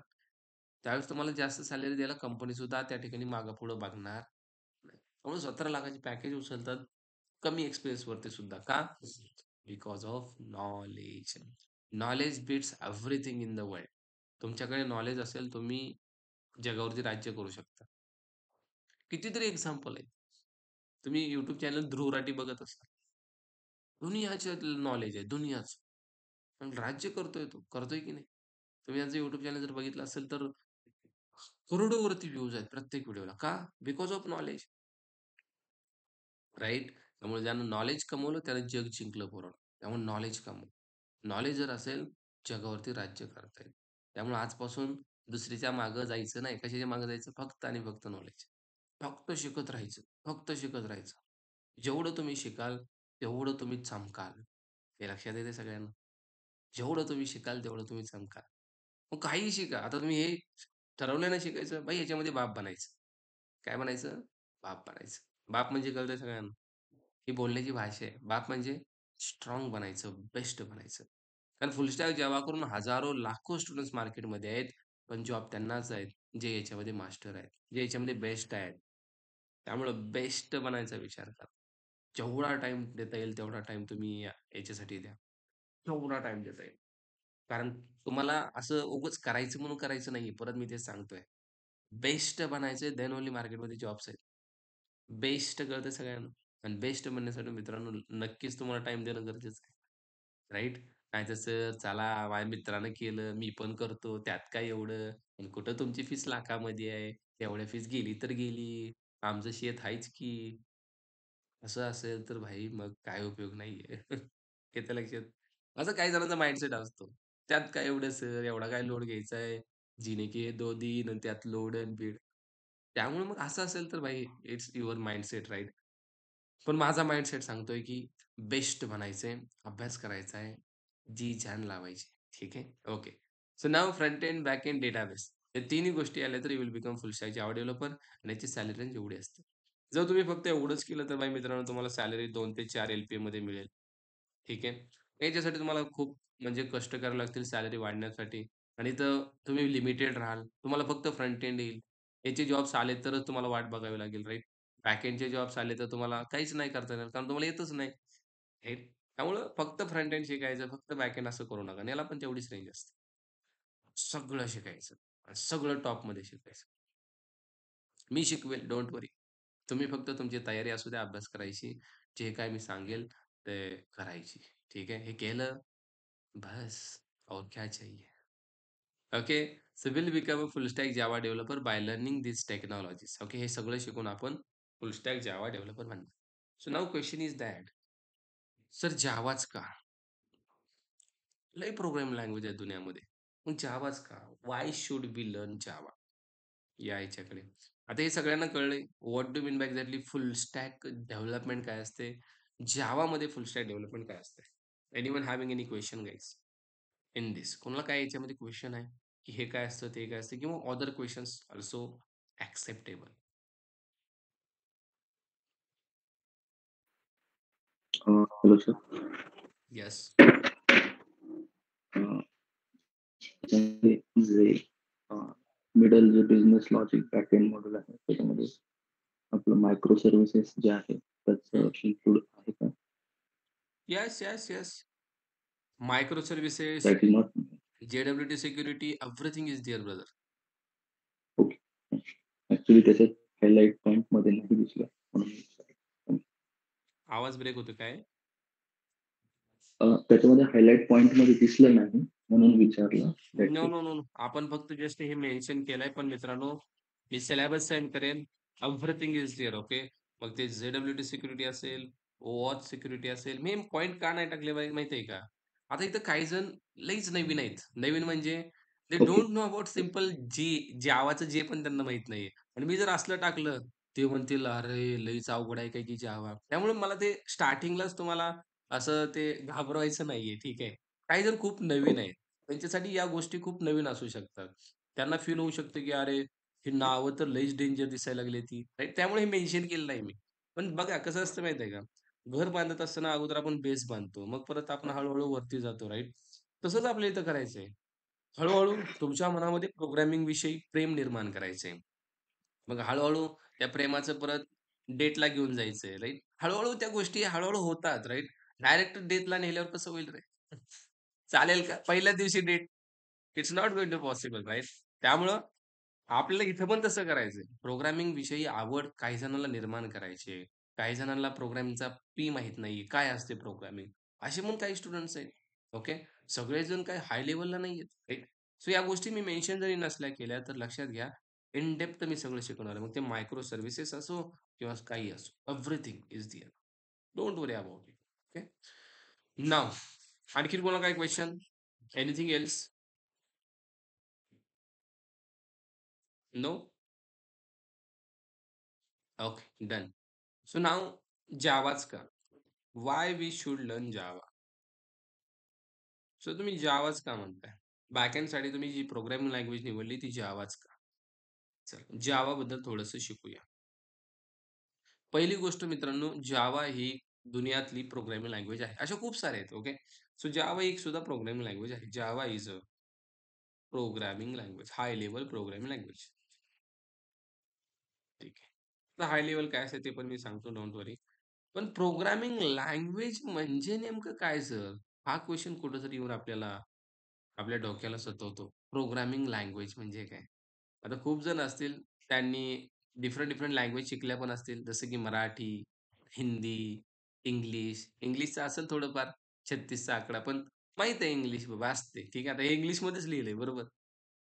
त्यावेळेस तुम्हाला जास्त सॅलरी द्यायला कंपनीसुद्धा त्या ठिकाणी मागे-पुढे बघणार नाही. म्हणून 17,00,000ची पॅकेज उचलतात कमी एक्सपिरियन्सवरती सुद्धा. का? Because of knowledge. Knowledge beats everything in the world. तुमच्याकडे नॉलेज असेल, तुम्ही जगावरती राज्य करू शकता. कितीतरी एक्झाम्पल आहेत. तुम्ही YouTube चॅनल ध्रुव राठी बघत असाल. दुनियाचं नॉलेज आहे, दुनियाचं. पण राज्य करतोय तो, करतोय की नाही? तुम्ही यांचं YouTube चॅनल जर बघितलं असेल, तर करोडोवरती व्ह्यूज आहेत प्रत्येक व्हिडिओला. का? Because of knowledge. राइट? त्यामुळे ज्यानं नॉलेज कमवलं त्यानं जग जिंकलं पोरांनो. त्यामुळे नॉलेज कमवा. नॉलेज जर असेल, जगावरती राज्य करता येईल. त्यामुळे आजपासून दुसरीच्या मागे जायचं नाही. कशाच्या मागे जायचं? फक्त आणि फक्त नॉलेज. फक्त शिकत राहायचं. फक्त शिकत राहायचं. जेवढं तुम्ही शिकाल, तेवढं तुम्ही चमकाल. हे लक्षात येते सगळ्यांना? जेवढं तुम्ही शिकाल, तेवढं तुम्ही चमकाल. मग काहीही शिका. आता तुम्ही हे ठरवलंय ना शिकायचं, भाई याच्यामध्ये बाप बनायचं. काय बनायचं? बाप बनायचं. बाप म्हणजे कळतंय सगळ्यांना? ही बोलण्याची भाषा आहे. बाप म्हणजे स्ट्राँग बनायचं, बेस्ट बनायचं. कारण फुल स्टॅक जावा करून हजारो, लाखो स्टुडंट्स मार्केटमध्ये आहेत. पण जॉब त्यांनाच आहेत, जे याच्यामध्ये मास्टर आहेत, जे याच्यामध्ये बेस्ट आहेत. त्यामुळं बेस्ट बनायचा विचार करा. जेवढा टाईम देता येईल तेवढा टाईम तुम्ही याच्यासाठी द्या. जेवढा टाईम देता येईल. कारण तुम्हाला असं उगाच करायचं म्हणून करायचं नाहीये. परत मी तेच सांगतोय. बेस्ट बनायचंय देन ओन्ली मार्केटमध्ये जॉब्स आहेत. बेस्ट कळतंय सगळ्यांना आणि बेस्ट बनण्यासाठी मित्रांनो नक्कीच तुम्हाला टाईम देणं गरजेचं आहे. राइट? नाहीतर सर चला माझ्या मित्रानं केलं, मी पण करतो, त्यात काय एवढं? आणि कुठं तुमची फीस लाखामध्ये आहे. तेवढ्या फीस गेली तर गेली. आमचं शेत आहेच की. असं असेल तर भाई मग काय उपयोग नाहीये. येतं लक्षात? असं काही जणांचा माइंडसेट असतो. त्यात काय एवढं सर, एवढा काय लोड घ्यायचा आहे. जीने के 2 दिन आणि त्यात लोड आणि बीड. त्यामुळे मग असं असेल तर भाई इट्स युअर माइंडसेट राइट. पण माझा माइंडसेट सांगतोय की बेस्ट बनायचंय, अभ्यास करायचा आहे, जी-जान लावायची. ठीक आहे? Okay. So now front end, back end, database. या तिन्ही गोष्टी आल्या तर you will become full stack Java developer आणि याची सॅलरी रेंज एवढी असते. जर तुम्ही फक्त एवढंच केलं तर भाई मित्रांनो तुम्हाला सॅलरी 2 ते 4 एल-पी-एमध्ये मिळेल. ठीक आहे. याच्यासाठी तुम्हाला खूप म्हणजे कष्ट करावे लागतील सॅलरी वाढण्यासाठी आणि तर तुम्ही लिमिटेड राहाल. तुम्हाला फक्त फ्रंट एंड येईल. याचे जॉब्स आले तरच तुम्हाला वाट बघावी लागेल, राइट? बॅकएंडचे जॉब्स आले तर तुम्हाला काहीच नाही करता येणार कारण तुम्हाला येतच नाही. राइट? त्यामुळं फक्त फ्रंट एंड शिकायचं, फक्त बॅक एंड असं करू नका. आणि याला पण तेवढीच रेंज असते. सगळं शिकायचं आणि सगळं टॉपमध्ये शिकायचं. मी शिकवेल, डोंट वरी. तुम्ही फक्त तुमची तयारी असू द्या अभ्यास करायची. जे काही मी सांगेल ते करायची. ठीक आहे. हे केलं बस और क्या चाहिए? Okay. So will become a full stack Java developer by learning these technologies. Okay. हे सगळं शिकून आपण फुल स्टॅक जावा डेव्हलपर बनणार. So now question is that sir जावाच का? लय प्रोग्रामिंग लँग्वेज आहे दुनियामध्ये. मग जावाच का? Why should we learn Java? या याच्याकडे. आता हे सगळ्यांना कळलंय. What do mean by exactly full stack development काय असते? जावामध्ये फुल स्टॅक डेव्हलपमेंट काय असते? Anyone having any question guys in this? कोणाला काय याच्यामध्ये क्वेशन आहे? की हे काय असतं, ते काय असतं किंवा other questions also acceptable. Hello sir. Yes. त्याच्यामध्ये जे मिडल जे बिझनेस लॉजिक बॅकएंड मॉड्यूल आहे त्याच्यामध्ये आपलं मायक्रो सर्व्हिसेस जे आहे त्याचं इन्क्लूड आहे का? Yes, yes, yes. Micro services, that is not. JWT security, everything is there brother. Okay. Actually त्याच्यात हायलाइट पॉइंट मध्ये नाही दिसलं म्हणून विचारलं. आवाज ब्रेक होतो काय? त्याच्यामध्ये हायलाइट पॉइंट मध्ये दिसलं नाही म्हणून विचारलं. That's no, it. No, no, no. आपण फक्त जस्ट हे मेन्शन केलंय. पण मित्रांनो, मी सिलेबस सेंड करेन. Everything is there. ओके. मग ते JWT सिक्युरिटी असेल, OAuth सिक्युरिटी असेल. मी पॉइंट का नाही टाकले माहिती आहे का? आता इथं काही जण लईच नवीन आहेत. नवीन म्हणजे they okay. Don't know about simple जावाचं जे पण त्यांना माहीत नाहीये. आणि मी जर असलं टाकलं, ते म्हणतील, "अरे, लईच अवघड आहे काय की जावा." त्यामुळे मला ते स्टार्टिंगलाच तुम्हाला असं ते घाबरवायचं नाहीये. ठीक आहे. काही जण खूप नवीन आहेत. त्यांच्यासाठी या गोष्टी खूप नवीन असू शकतात. त्यांना फील होऊ शकतं, की अरे, ही नावं तर लईच डेंजर दिसायला लागली राइट? त्यामुळे हे मेन्शन केलं नाही मी. पण बघा कसं असतं माहिती आहे का? घर बांधत असताना अगोदर आपण बेस बांधतो. मग परत आपण हळू वरती जातो, राइट? तसंच आपल्या इथं करायचंय. हळू तुमच्या मनामध्ये प्रोग्रामिंग विषयी प्रेम निर्माण करायचंय. मग हळू त्या प्रेमाचं परत डेटला घेऊन जायचंय, राइट? त्या गोष्टी होतात, राइट? डायरेक्ट डेटला नेल्यावर कसं होईल रे? चालेल का? पहिल्याच दिवशी that it's not going to possible, right? त्यामुळं आपल्याला इथं पण तसं करायचंय. प्रोग्रामिंग विषयी आवड काही जणांना निर्माण करायची आहे. काही जणांना प्रोग्रामिंगचा पी माहीत नाहीये. काय असते प्रोग्रामिंग? असे पण काही स्टुडंट्स आहेत. ओके. सगळेजण काही हाय लेव्हलला नाहीयेत, राइट? सो या गोष्टी मी मेन्शन जरी नसल्या केल्या, तर लक्षात घ्या, इन डेप्थ मी सगळं शिकवणार आहे. मग ते मायक्रो सर्व्हिसेस असो किंवा काही असो. Everything is there. Don't worry about it. Okay. Now आणखीन कोणाला काही question? Anything else? No? Okay, done. So now जावाच का? Why we should learn Java? So तुम्ही जावाच का म्हणताय? बॅकएंडसाठी तुम्ही जी प्रोग्रामिंग लँग्वेज निवडली ती जावाच का? चला जावाबद्दल थोडंसं शिकूया. पहिली गोष्ट मित्रांनो, जावा ही दुनियातली प्रोग्रामिंग लँग्वेज आहे. अशा खूप साऱ्या आहेत. ओके. सो जावा एक सुद्धा प्रोग्रामिंग लँग्वेज आहे. Java is a programming language, high level programming language. ठीक आहे. तर हाय लेव्हल काय असते ते पण मी सांगतो, डोंट वरी. पण प्रोग्रामिंग लँग्वेज म्हणजे नेमकं काय सर? हा क्वेशन कुठेतरी येऊन आपल्या डोक्याला सतवतो. प्रोग्रामिंग लँग्वेज म्हणजे काय? आता खूप जण असतील, त्यांनी डिफरंट लँग्वेज शिकल्या पण असतील, जसं की मराठी, हिंदी, इंग्लिश. इंग्लिशचं असेल थोडंफार 36चा आकडा, पण माहीत आहे इंग्लिश बाबा असते. ठीक आहे. आता हे इंग्लिशमध्येच लिहिलंय बरोबर.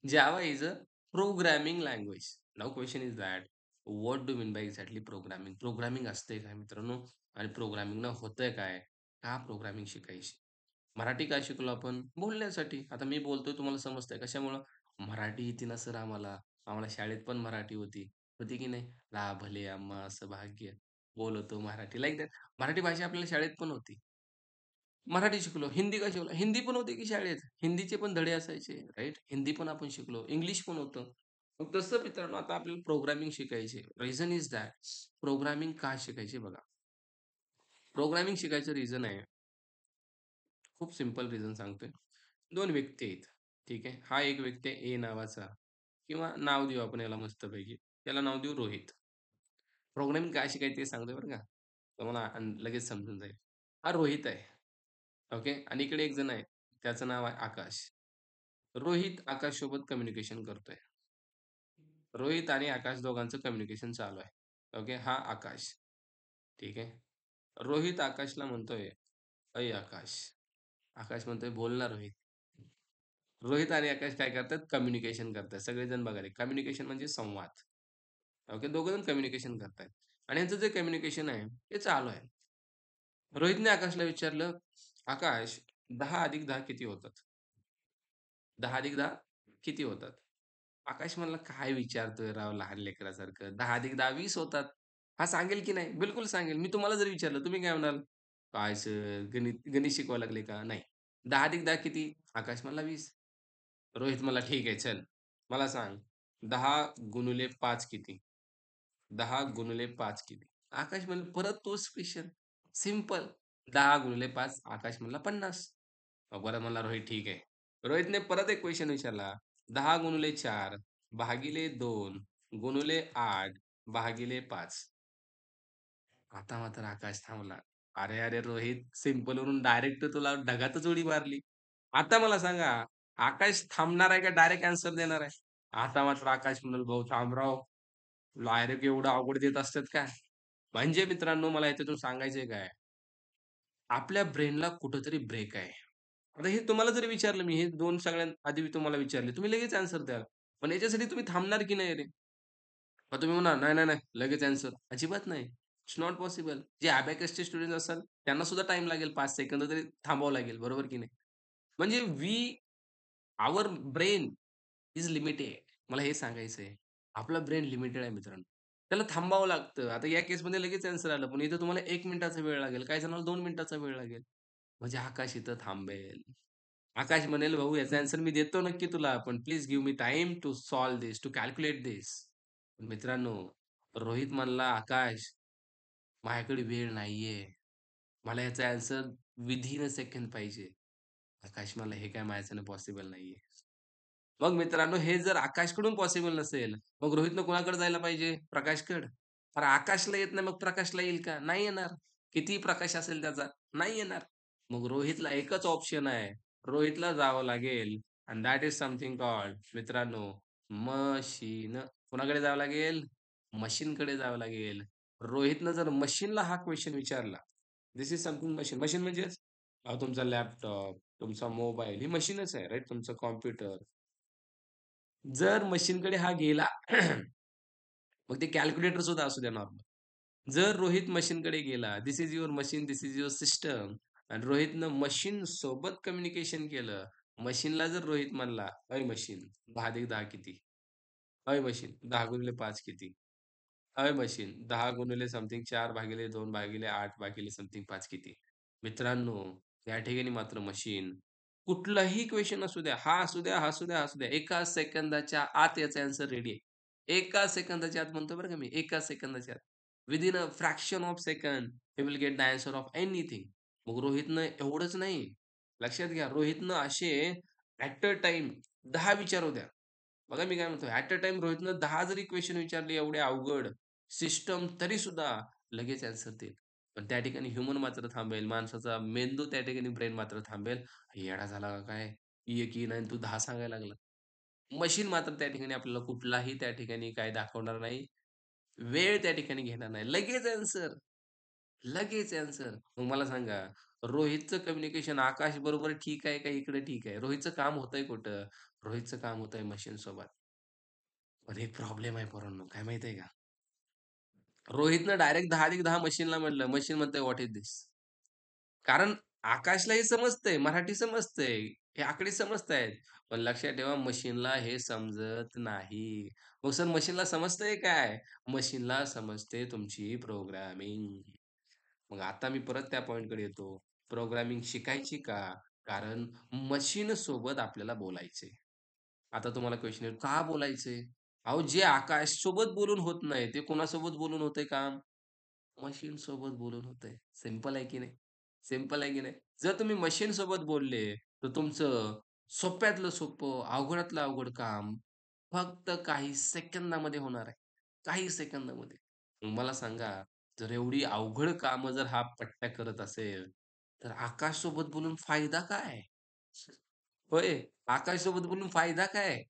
Java is a programming language. Now question is that what do mean by exactly programming? Programming असते काय मित्रांनो? आणि प्रोग्रामिंगनं होतंय काय? का प्रोग्रामिंग शिकायची? मराठी का शिकलो आपण? बोलण्यासाठी. आता मी बोलतोय तुम्हाला समजतंय. कशामुळं? मराठी येते ना सर आम्हाला. आम्हाला शाळेत पण मराठी होती. होती की नाही? "लाभले आम्हास भाग्य, बोलतो मराठी." Like that. मराठी भाषा आपल्याला शाळेत पण होती. मराठी शिकलो. हिंदी का शिकलो? हिंदी पण होती की शाळेत. हिंदीचे पण धडे असायचे, राइट? हिंदी पण आपण शिकलो. इंग्लिश पण होतं. मग तसं मित्रांनो आता आपल्याला प्रोग्रामिंग शिकायची रिझन इज दॅट प्रोग्रामिंग का शिकायची बघा. प्रोग्रामिंग शिकायचं रिझन आहे खूप सिंपल रिझन सांगतोय. 2 व्यक्ती आहेत. ठीक आहे. हा एक व्यक्ती आहे ए नावाचा किंवा नाव देऊ आपण याला मस्तपैकी. त्याला नाव देऊ रोहित. प्रोग्रामिंग काय शिकायचं ते सांगतोय बरं का. तुम्हाला लगेच समजून जाईल. हा रोहित आहे. ओके. आणि इकडे एक जण आहे, त्याचं नाव आहे आकाश. रोहित आकाशसोबत कम्युनिकेशन करतोय. रोहित आणि आकाश दोघांचं कम्युनिकेशन चालू आहे. ओके. हा आकाश. ठीक आहे. रोहित आकाशला म्हणतोय, "अय आकाश." आकाश म्हणतोय, "बोल ना रोहित." रोहित आणि आकाश काय करतात? कम्युनिकेशन करतात. सगळेजण बघा रे, कम्युनिकेशन म्हणजे संवाद. ओके. दोघं जण कम्युनिकेशन करतायत आणि यांचं जे कम्युनिकेशन आहे, ते चालू आहे. रोहितने आकाशला विचारलं, "आकाश, 10 + 10 किती होतात?" 10 + 10 किती होतात? आकाश म्हणला, "काय विचारतोय राव लहान लेकरासारखं. 10 + 10 20 होतात." हा सांगेल की नाही? बिलकुल सांगेल. मी तुम्हाला जर विचारलं, तुम्ही काय म्हणाल? "काय सर गणित गणित शिकवायला लागले का?" नाही. 10 + 10 किती? आकाश म्हणला 20. रोहित म्हणला, "ठीक आहे चल. मला सांग 10 × 5 किती?" 10 × 5 किती? आकाश म्हणला, "परत तोच क्वेशन. सिंपल. 10 × 5." आकाश म्हणला, "50." बरं म्हणला रोहित, "ठीक आहे." रोहितने परत एक क्वेशन विचारला. 10 × 4 भागिले 2 गुणुले 8 भागिले 5. आता मात्र आकाश थांबला. "अरे, अरे रोहित, सिंपलवरून डायरेक्ट तुला ढगातच उडी मारली. आता मला सांगा, आकाश थांबणार आहे का डायरेक्ट आन्सर देणार आहे?" आता मात्र आकाश म्हणाला, "भाऊ थांब राव. डायरेक्ट एवढं अवघड देत असतात का?" म्हणजे मित्रांनो, मला ह्याच्यातून सांगायचंय काय, आपल्या ब्रेनला कुठेतरी ब्रेक आहे. आता हे तुम्हाला जरी विचारलं मी, हे 2 सगळ्यात आधी मी तुम्हाला विचारले, तुम्ही लगेच आन्सर द्याल. पण याच्यासाठी तुम्ही थांबणार की नाही रे? मग तुम्ही म्हणाल, "नाही, नाही, नाही, लगेच आन्सर." अजिबात नाही. It's not possible. जे अबॅकसचे स्टुडंट्स असाल, त्यांना सुद्धा टाईम लागेल 5 सेकंद तरी थांबावं लागेल. बरोबर की नाही? म्हणजे आवर ब्रेन इज लिमिटेड. मला हे सांगायचंय. आपला ब्रेन लिमिटेड आहे मित्रांनो. त्याला थांबावं लागतं. आता या केसमध्ये लगेच आन्सर आलं, पण इथं तुम्हाला 1 मिनिटाचा वेळ लागेल. काही जणांना 2 मिनिटाचा वेळ लागेल. म्हणजे आकाश इथं थांबेल. आकाश म्हणेल, "भाऊ याचा आन्सर मी देतो नक्की तुला, पण please give me time to solve this, to calculate this." मित्रांनो, रोहित म्हणला, "आकाश, माझ्याकडे वेळ नाहीये. मला याचा आन्सर विथिन अ सेकंड पाहिजे." आकाश म्हणला, "हे काय माझ्याच्यानं पॉसिबल नाहीये." मग मित्रांनो, हे जर आकाशकडून पॉसिबल नसेल, मग रोहितनं कोणाकडे जायला पाहिजे? प्रकाशकडं. अरे आकाशला येत नाही, मग प्रकाशला येईल का? नाही येणार. कितीही प्रकाश असेल त्याचा, नाही येणार. मग रोहितला एकच ऑप्शन आहे. रोहितला जावं लागेल and that is something called मित्रांनो, मशीन. कोणाकडे जावं लागेल? मशीनकडे जावं लागेल. रोहितनं जर मशीनला हा क्वेशन विचारला, "this is something machine." Machine म्हणजे तुमचा लॅपटॉप, तुमचा मोबाईल ही मशीनच आहे, राइट? तुमचं कॉम्प्युटर. जर मशीनकडे हा गेला, मग ते कॅल्क्युलेटर सुद्धा असू द्या नॉर्मल. जर रोहित मशीनकडे गेला, "this is your machine, this is your system." आणि रोहितनं मशीनसोबत कम्युनिकेशन केलं. मशीनला जर रोहित म्हणला, "अय मशीन, 10 + 10 किती? अय मशीन, 10 × 5 किती? अय मशीन, 10 समथिंग 4/2/8 समथिंग 5 किती?" मित्रांनो, या ठिकाणी मात्र मशीन कुठलाही क्वेशन असू द्या, हा असू द्या, हा असू द्या, हा असू द्या. एका सेकंदाच्या आत याचा आन्सर रेडी आहे. एका सेकंदाच्या आत म्हणतो बरं का मी, एका सेकंदाच्या आत. Within a fraction of second he will get the answer of anything. मग रोहितनं एवढंच नाही, लक्षात घ्या रोहितनं असे ॲट अ टाईम 10 विचारू द्या. बघा मी काय म्हणतो, ॲट अ टाईम रोहितनं 10 जरी क्वेशन विचारले एवढे अवघड सिस्टम तरी सुद्धा लगेच आन्सर देईल. पण त्या ठिकाणी ह्युमन मात्र थांबेल. माणसाचा मेंदू त्या ठिकाणी ब्रेन मात्र थांबेल. येडा झाला का काय? एक येईन आणि तू 10 सांगायला लागला. मशीन मात्र त्या ठिकाणी आपल्याला कुठलाही त्या ठिकाणी काय दाखवणार नाही. वेळ त्या ठिकाणी घेणार नाही. लगेच आन्सर, लगेच आन्सर. मग मला सांगा, रोहितचं कम्युनिकेशन आकाश बरोबर ठीक आहे का इकडे ठीक आहे? रोहितचं काम होतंय कुठं? रोहितचं काम होतंय मशीनसोबत. पण एक प्रॉब्लेम आहे पोरांनो, काय माहिती आहे का? रोहितनं डायरेक्ट 10 मशीनला म्हटलं. मशीन म्हणतंय, "व्हॉट इस धिस?" कारण आकाशला हे समजतंय, मराठी समजतंय, हे आकडे समजतायत. पण लक्षात ठेवा मशीनला हे समजत नाही. मग सर मशीनला समजतंय काय? मशीनला समजते तुमची प्रोग्रामिंग. मग आता मी परत त्या पॉइंटकडे येतो. प्रोग्रामिंग शिकायची का? कारण मशीनसोबत आपल्याला बोलायचंय. आता तुम्हाला क्वेशन येईल, का बोलायचंय? अहो, जे आकाशसोबत बोलून होत नाही, ते कोणासोबत बोलून होतंय काम? मशीनसोबत बोलून होतंय. सिंपल आहे की नाही? सिंपल आहे की नाही? जर तुम्ही मशीनसोबत बोलले, तर तुमचं सोप्यातलं सोपं, अवघडातलं अवघड काम फक्त काही सेकंदामध्ये होणार आहे. काही सेकंदामध्ये. मग मला सांगा, जर एवढी अवघड कामं जर हा पट्ट्या करत असेल, तर आकाशसोबत बोलून फायदा काय? होय, आकाशसोबत बोलून फायदा काय?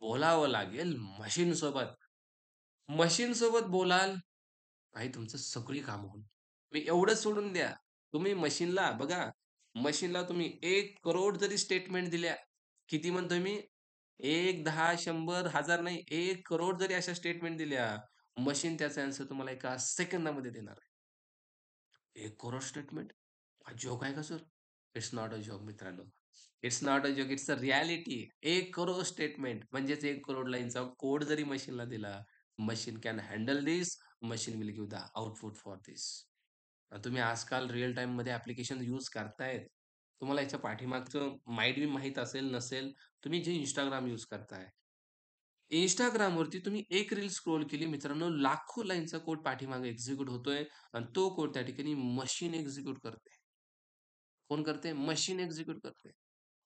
बोलावं लागेल मशीनसोबत. मशीनसोबत बोलाल, भाई तुमचं सगळी कामं होईल. मी एवढंच सोडून द्या. तुम्ही मशीनला बघा, मशीनला तुम्ही 1,00,00,000 जरी स्टेटमेंट दिल्या, किती म्हणतोय मी? 1, 10, 100, 1000 नाही, 1,00,00,000 जरी अशा स्टेटमेंट दिल्या, मशीन त्याचा आन्सर तुम्हाला एका सेकंदामध्ये देणार आहे. 1,00,00,000 स्टेटमेंट? हा जोक आहे का sir? It's not a joke मित्रांनो. It's not a joke, it's a reality. 1,00,00,000 statement म्हणजेच 1,00,00,000 लाईनचा कोड जरी मशीनला दिला, machine can handle this, machine will give the output for this. तुम्ही आजकाल रिअल टाईममध्ये ॲप्लिकेशन यूज करतायत. तुम्हाला याच्या पाठीमागचं माईट बी माहीत असेल, नसेल. तुम्ही जे Instagram यूज करताय. Instagramवरती तुम्ही एक रील स्क्रोल केली मित्रांनो, लाखो लाईनचा कोड पाठीमागे एक्झिक्यूट होतोय आणि तो कोड त्या ठिकाणी मशीन एक्झिक्यूट करते. कोण करते? मशीन एक्झिक्यूट करते.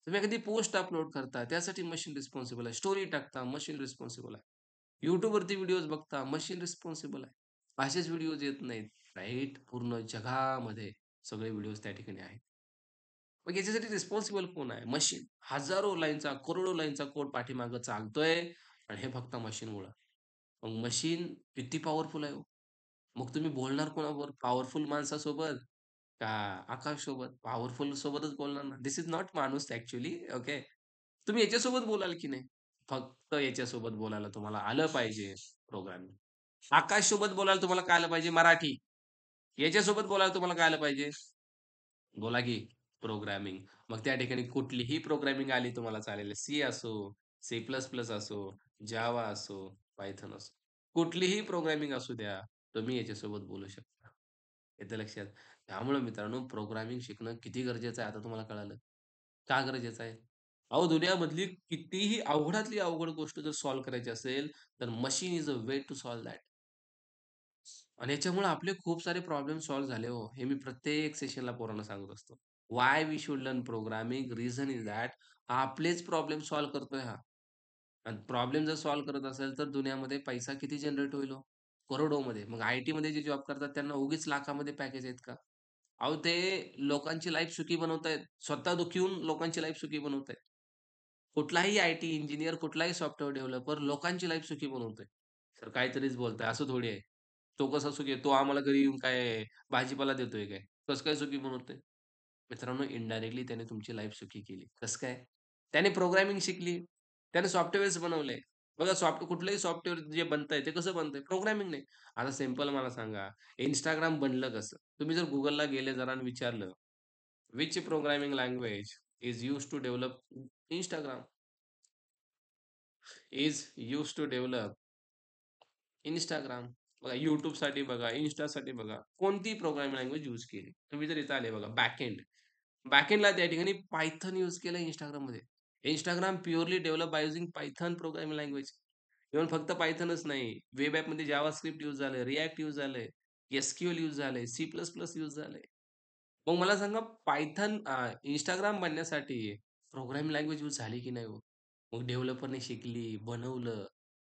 तुम्ही एखादी पोस्ट अपलोड करता, त्यासाठी मशीन रिस्पॉन्सिबल आहे. स्टोरी टाकता, मशीन रिस्पॉन्सिबल आहे. YouTubeवरती व्हिडिओज बघता, मशीन रिस्पॉन्सिबल आहे. असेच व्हिडिओज येत नाहीत, राइट? पूर्ण जगामध्ये सगळे व्हिडिओज त्या ठिकाणी आहेत. मग याच्यासाठी रिस्पॉन्सिबल कोण आहे? मशीन. हजारो लाईनचा, करोडो लाईनचा कोड पाठीमागे चालतोय आणि हे फक्त मशीनमुळं. मग मशीन किती पॉवरफुल आहे हो? मग तुम्ही बोलणार कोणाबरोबर? पॉवरफुल माणसासोबत का आकाशसोबत? पॉवरफुल सोबतच बोलणार ना. धिस इज नॉट माणूस ॲक्चुअली, ओके. तुम्ही याच्यासोबत बोलाल की नाही? फक्त याच्यासोबत बोलायला तुम्हाला आलं पाहिजे प्रोग्रामिंग. आकाशसोबत बोलायला तुम्हाला काय आलं पाहिजे? मराठी. याच्यासोबत बोलायला तुम्हाला काय आलं पाहिजे? बोला की प्रोग्रामिंग. मग त्या ठिकाणी कुठलीही प्रोग्रामिंग आली तुम्हाला चालेल. सी असो, सी प्लस प्लस असो, जावा असो, पायथन असो. कुठलीही प्रोग्रामिंग असू द्या, तुम्ही याच्यासोबत बोलू शकता. येतं लक्षात? त्यामुळे मित्रांनो प्रोग्रामिंग शिकणं किती गरजेचं आहे आता तुम्हाला कळालं. का गरजेचं आहे? अहो दुनियामधली कितीही अवघडातली अवघड गोष्ट जर सॉल्व्ह करायची असेल, तर machine is a way to solve that. आणि याच्यामुळे आपले खूप सारे प्रॉब्लेम सॉल्व्ह झाले हो. हे मी प्रत्येक सेशनला पोरांना सांगत असतो. Why we should learn programming? Reason is that आपलेच प्रॉब्लेम सॉल्व्ह करतोय हा. आणि प्रॉब्लेम जर सॉल्व्ह करत असेल, तर दुनियामध्ये पैसा किती जनरेट होईल हो? करोडोमध्ये. मग आय-टीमध्ये जे जॉब करतात त्यांना उगीच लाखामध्ये पॅकेज आहेत का? अहो, ते लोकांची लाईफ सुखी बनवतायत. स्वतः दुःखी होऊन लोकांची लाईफ सुखी बनवतायत. कुठलाही आय-टी इंजिनिअर, कुठलाही सॉफ्टवेअर डेव्हलपर लोकांची लाईफ सुखी बनवतोय. सर काहीतरीच बोलताय, असं थोडी आहे. तो कसा सुखी आहे? तो आम्हाला घरी येऊन काय भाजीपाला देतोय काय? कसं काय सुखी बनवतोय? मित्रांनो, इनडायरेक्टली त्याने तुमची लाईफ सुखी केली. कसं काय? त्याने प्रोग्रामिंग शिकली. त्याने सॉफ्टवेअर्स बनवले. बघा कुठलंही सॉफ्टवेअर जे बनतंय ते कसं बनतंय? प्रोग्रामिंगने. आता सिंपल मला सांगा, Instagram बनलं कसं? तुम्ही जर Googleला गेले जरा आणि विचारलं, "which programming language is used to develop Instagram?" Is used to develop Instagram. बघा YouTubeसाठी बघा, Instaसाठी बघा. कोणतीही प्रोग्रामिंग लँग्वेज यूज केली. तुम्ही जर इथं आले बघा बॅकएंड. बॅकएंडला त्या ठिकाणी Python यूज केलं Instagramमध्ये. Instagram purely develop by using Python programming language. Even फक्त Pythonच नाही. वेब ॲपमध्ये JavaScript यूज झालंय, React यूज झालंय, SQL यूज झालंय, C++ यूज झालंय. मग मला सांगा Python Instagram बनण्यासाठी प्रोग्रामिंग लँग्वेज यूज झाली की नाही हो? मग डेव्हलपरने शिकली, बनवलं.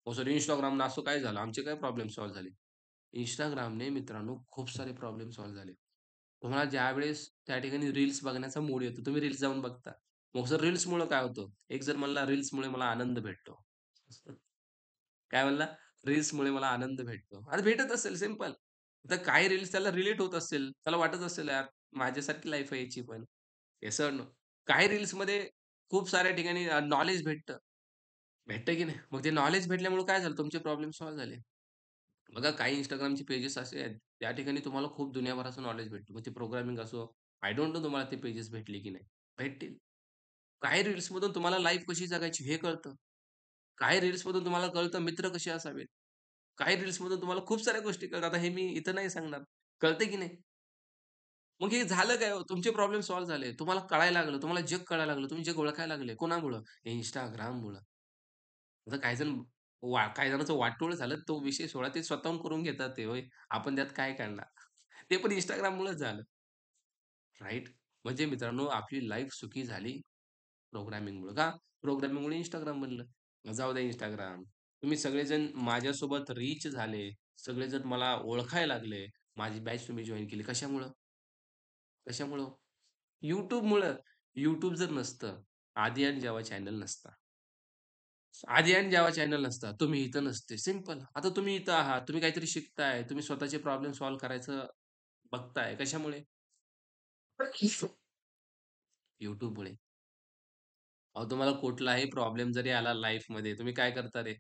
"हो सर Instagramनं असं काय झालं? आमचे काय प्रॉब्लेम सॉल्व्ह झाले?" Instagramने मित्रांनो खूप सारे प्रॉब्लेम सॉल्व्ह झाले. तुम्हाला ज्यावेळेस त्या ठिकाणी रील्स बघण्याचा मूड येतो, तुम्ही रील्स जाऊन बघता. मग सर रील्समुळं काय होतं? एक जर म्हणला रील्समुळे मला आनंद भेटतो. काय म्हणला? रील्समुळे मला आनंद भेटतो. आता भेटत असेल सिंपल. तर काही रील्स त्याला रिलेट होत असेल. त्याला वाटत असेल यार माझ्यासारखी लाईफ आहे याची पण. Yes or no? काही रील्समध्ये खूप साऱ्या ठिकाणी नॉलेज भेटतं. भेटतं की नाही? मग ते नॉलेज भेटल्यामुळे काय झालं? तुमचे प्रॉब्लेम सॉल्व्ह झाले. बघा काही Instagramचे पेजेस असे आहेत, त्या ठिकाणी तुम्हाला खूप दुनियाभराचं नॉलेज भेटतं. मग ते प्रोग्रामिंग असो, आय डोंट नो तुम्हाला ते पेजेस भेटले की नाही? भेटतील. काही रील्समधून तुम्हाला लाईफ कशी जगायची हे कळतं. काही रील्समधून तुम्हाला कळतं मित्र कसे असावेत. काही रील्समधून तुम्हाला खूप साऱ्या गोष्टी कळतात. आता हे मी इथं नाही सांगणार. कळतंय की नाही? मग हे झालं काय हो? तुमचे प्रॉब्लेम सॉल्व्ह झाले. तुम्हाला कळायला लागलं. तुम्हाला जग कळायला लागलं. तुम्ही जग ओळखायला लागले. कोणामुळं? Instagramमुळं. आता काही जणांचं वाटोळं झालं. तो विषय सोडा. ते स्वतःहून करून घेतात ते होय. आपण त्यात काय करणार? ते पण Instagramमुळेच झालं. राइट? म्हणजे मित्रांनो आपली लाईफ सुखी झाली प्रोग्रामिंगमुळं. का? प्रोग्रामिंगमुळे Instagram बनलं. जाऊ द्या Instagram. तुम्ही सगळेजण माझ्यासोबत रीच झाले. सगळेजण मला ओळखायला लागले. माझी बॅच तुम्ही जॉइन केली. कशामुळं? कशामुळं? YouTubeमुळं. YouTube जर नसतं, आधी आणि जेव्हा चॅनल नसता. आधी आणि जेव्हा चॅनल नसता, तुम्ही इथं नसते. सिंपल. आता तुम्ही इथं आहात, तुम्ही काहीतरी शिकताय, तुम्ही स्वतःचे प्रॉब्लेम सॉल्व्ह करायचं बघताय. कशामुळे? YouTubeमुळे. अहो, तुम्हाला कुठलाही प्रॉब्लेम जरी आला लाईफमध्ये, तुम्ही काय करता रे?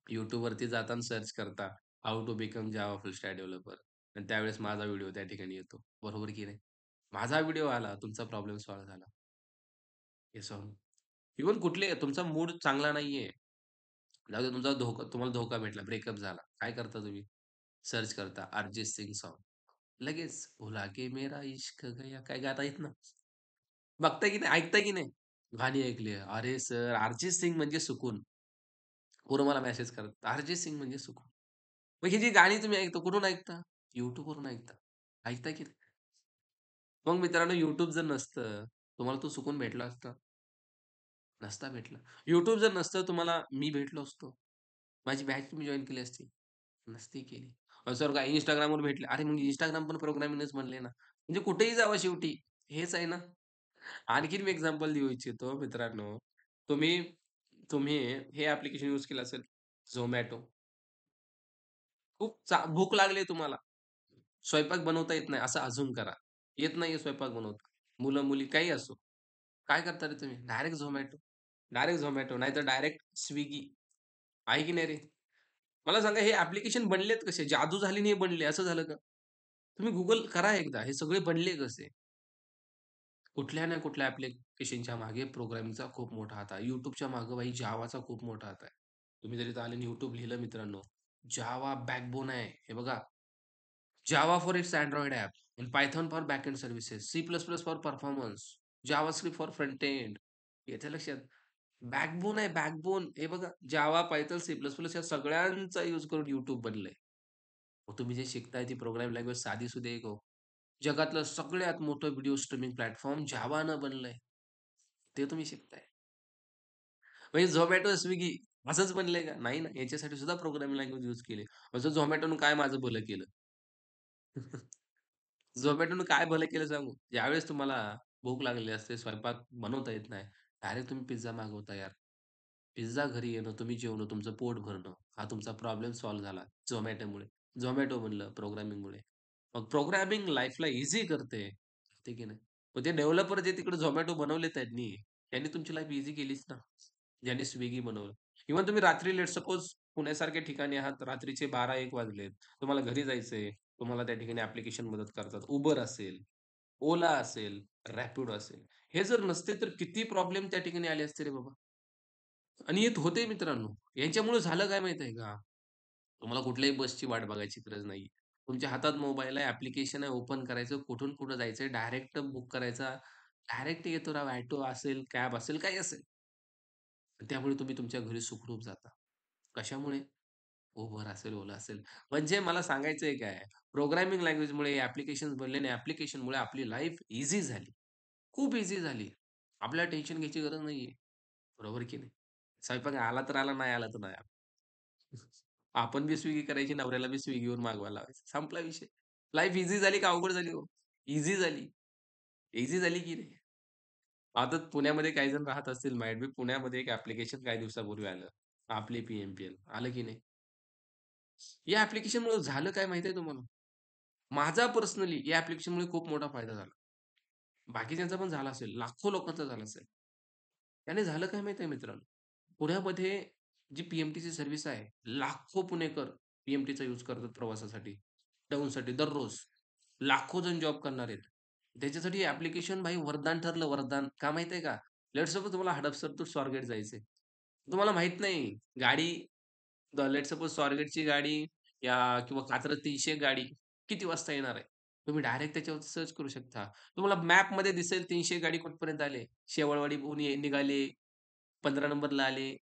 YouTubeवरती जाता आणि सर्च करता, how to become Java full stack developer आणि त्यावेळेस माझा व्हिडिओ त्या ठिकाणी येतो. बरोबर की नाही? माझा व्हिडिओ आला, तुमचा प्रॉब्लेम सॉल्व्ह झाला. हे सॉल्व्ह इव्हन कुठले तुमचा मूड चांगला नाहीये. जाऊ दे तुमचा तुम्हाला धोका भेटला, ब्रेकअप झाला. काय करता तुम्ही? सर्च करता अरिजित सिंग सॉन्ग. लगेच भुला के मेरा इश्क गया काय गाता येत ना? बघताय की नाही? ऐकताय की नाही? गाणी ऐकली. अरे सर, अरिजित सिंग म्हणजे सुकून. पोरं मला मेसेज करतात. अरिजित सिंग म्हणजे सुकून. मग ही जी गाणी तुम्ही ऐकता, कुठून ऐकता? YouTubeवरून ऐकता. ऐकता की नाही? मग मित्रांनो YouTube जर नसतं, तुम्हाला तो सुकून भेटला असता? नसता भेटला. YouTube जर नसतं तुम्हाला मी भेटलो असतो. माझी बॅच तुम्ही जॉइन केली असती? नसती केली. सर काय Instagramवर भेटले. अरे मग Instagram पण प्रोग्रामिंगच बनले ना. म्हणजे कुठेही जावं शेवटी हेच आहे ना. आणखीन मी एक्झाम्पल देऊ इच्छितो मित्रांनो. तुम्ही तुम्ही हे ॲप्लिकेशन यूज केलं असेल Zomato. भूक लागली तुम्हाला. स्वयंपाक बनवता येत नाही असं अझ्युम करा. येत नाहीये स्वयंपाक बनवता. मुलं-मुली काही असो. काय करता रे तुम्ही? डायरेक्ट Zomato नाहीतर डायरेक्ट Swiggy. आहे की नाही रे? मला सांगा हे ॲप्लिकेशन बनलेत कसे? जादू झाली आणि हे बनले असं झालं का? तुम्ही Google करा एकदा हे सगळे बनले कसे? कुठल्या ना कुठल्या ॲप्लिकेशनच्या मागे प्रोग्रामिंगचा खूप मोठा हात आहे. YouTubeच्या मागे भाई जावाचा खूप मोठा हात आहे. तुम्ही जर इथं आले आणि YouTube लिहिलं मित्रांनो, जावा बॅकबोन आहे. हे बघा Java for its Android app, and Python for backend services, C++ for performance, JavaScript for front end. येतं लक्षात? बॅकबोन आहे बॅकबोन. हे बघा Java, Python, C++ या सगळ्यांचा यूज करून YouTube बनलंय. मग तुम्ही जे शिकताय ती प्रोग्रामिंग लँग्वेज साधी-सुधी आहे का हो? जगातलं सगळ्यात मोठं व्हिडिओ स्ट्रीमिंग प्लॅटफॉर्म Javaनं बनलंय. ते तुम्ही शिकताय. म्हणजे Zomato, Swiggy असंच बनलंय का? नाही ना. याच्यासाठी सुद्धा प्रोग्रामिंग लँग्वेज यूज केली. असं Zomatoनं काय माझं भलं केलं? Zomatoनं काय भलं केलं सांगू? ज्यावेळेस तुम्हाला भूक लागलेली असते, स्वयंपाक बनवता येत नाही, डायरेक्ट तुम्ही पिझ्झा मागवता यार. पिझ्झा घरी येणं, तुम्ही जेवणं, तुमचं पोट भरणं, हा तुमचा प्रॉब्लेम सॉल्व्ह झाला Zomatoमुळे. Zomato बनलं प्रोग्रामिंगमुळे. मग प्रोग्रामिंग लाईफला ईझी करते. ते की नाही? मग ते डेव्हलपर जे तिकडे Zomato बनवले त्यांनी तुमची लाईफ ईझी केलीच ना. ज्यांनी Swiggy बनवलं. इव्हन तुम्ही रात्री लेट्स सपोज पुण्यासारख्या ठिकाणी आहात, रात्रीचे 12-1 वाजलेत. तुम्हाला घरी जायचंय. तुम्हाला त्या ठिकाणी ॲप्लिकेशन मदत करतात. Uber असेल, Ola असेल, Rapido असेल. हे जर नसते तर किती प्रॉब्लेम त्या ठिकाणी आले असते रे बाबा. आणि येत होते मित्रांनो. यांच्यामुळे झालं काय माहीत आहे का? तुम्हाला कुठल्याही बसची वाट बघायची गरज नाहीये. तुमच्या हातात मोबाईल आहे, ॲप्लिकेशन आहे, ओपन करायचं, कुठून कुठं जायचंय, डायरेक्ट बुक करायचा. डायरेक्ट येतो राव ऑटो असेल, कॅब असेल, काही असेल. त्यामुळे तुम्ही तुमच्या घरी सुखरूप जाता. कशामुळे? Uber असेल, Ola असेल. म्हणजे मला सांगायचंय काय, प्रोग्रामिंग लँग्वेजमुळे ॲप्लिकेशन्स बनले आणि ॲप्लिकेशनमुळे आपली लाईफ ईझी झाली. खूप ईझी झाली. आपल्याला टेन्शन घ्यायची गरज नाहीये. बरोबर की नाही? स्वयंपाक आला तर आला, नाही आला तर नाही आला. आपण बी स्विगी करायची, नवऱ्याला बी स्विगीवर मागवायला लावायचं. संपला विषय. लाईफ ईझी झाली का अवघड झाली हो? ईझी झाली. ईझी झाली की नाही? आता पुण्यामध्ये काही जण राहत असतील माईट बी पुण्यामध्ये एक ॲप्लिकेशन काही दिवसापूर्वी आलं. आपली पी-एम-पी-एल आलं की नाही? या ॲप्लिकेशनमुळे झालं काय माहिती आहे तुम्हाला? माझा पर्सनली या ॲप्लिकेशनमुळे खूप मोठा फायदा झाला. बाकीच्यांचा पण झाला असेल, लाखो लोकांचा झाला असेल. त्याने झालं काय माहिती आहे मित्रांनो? पुण्यामध्ये जी पी-एम-टीची सर्व्हिस आहे, लाखो पुणेकर पी-एम-टीचा यूज करतात प्रवासासाठी, डाऊनसाठी दररोज. लाखो जण जॉब करणार आहेत. त्याच्यासाठी हे ॲप्लिकेशन भाई वरदान ठरलं वरदान. का माहिती आहे का? लेट्स सपोज तुम्हाला हडपसर टू स्वारगेट जायचंय. तुम्हाला माहीत नाही गाडी लेट्स सपोज स्वारगेटची गाडी या किंवा कात्रज 301 गाडी किती वाजता येणार आहे? तुम्ही डायरेक्ट त्याच्यावर सर्च करू शकता. तुम्हाला मॅपमध्ये दिसेल 300 गाडी कुठपर्यंत आले. शेवळवाडीहून निघाले, 15 नंबरला आले,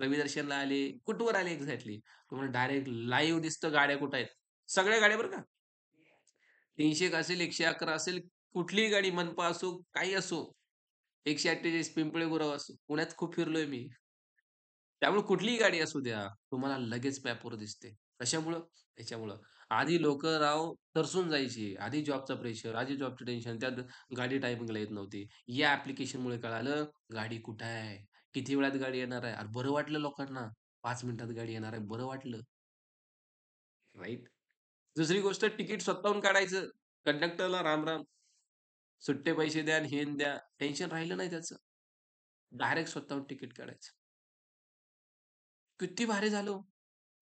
रविदर्शनला आले, कुठवर आले एक्झॅक्टली. तुम्हाला डायरेक्ट लाईव्ह दिसतं गाड्या कुठे आहेत. सगळ्या गाड्या बरं का. 301 असेल, 111 असेल, कुठलीही गाडी मनपा असो, काही असो. 148 पिंपळे गुरव असो. पुण्यात खूप फिरलोय मी. त्यामुळे कुठलीही गाडी असू द्या, तुम्हाला लगेच मॅपवर दिसते. कशामुळं? त्याच्यामुळं. आधी लोकं राव तरसून जायची. आधी जॉबचं प्रेशर, आधी जॉबचं टेन्शन, त्यात गाडी टायमिंगला येत नव्हती. या ॲप्लिकेशनमुळे कळालं, गाडी कुठे आहे? किती वेळात गाडी येणार आहे? अरे बरं वाटलं लोकांना. 5 मिनिटात गाडी येणार आहे, बरं वाटलं. राइट? दुसरी गोष्ट तिकीट स्वतःहून काढायचं. कंडक्टरला राम-राम. सुट्टे पैसे द्या आणि हेन द्या. टेन्शन राहिलं नाही त्याचं. डायरेक्ट स्वतःहून तिकीट काढायचं. किती भारी झालं हो.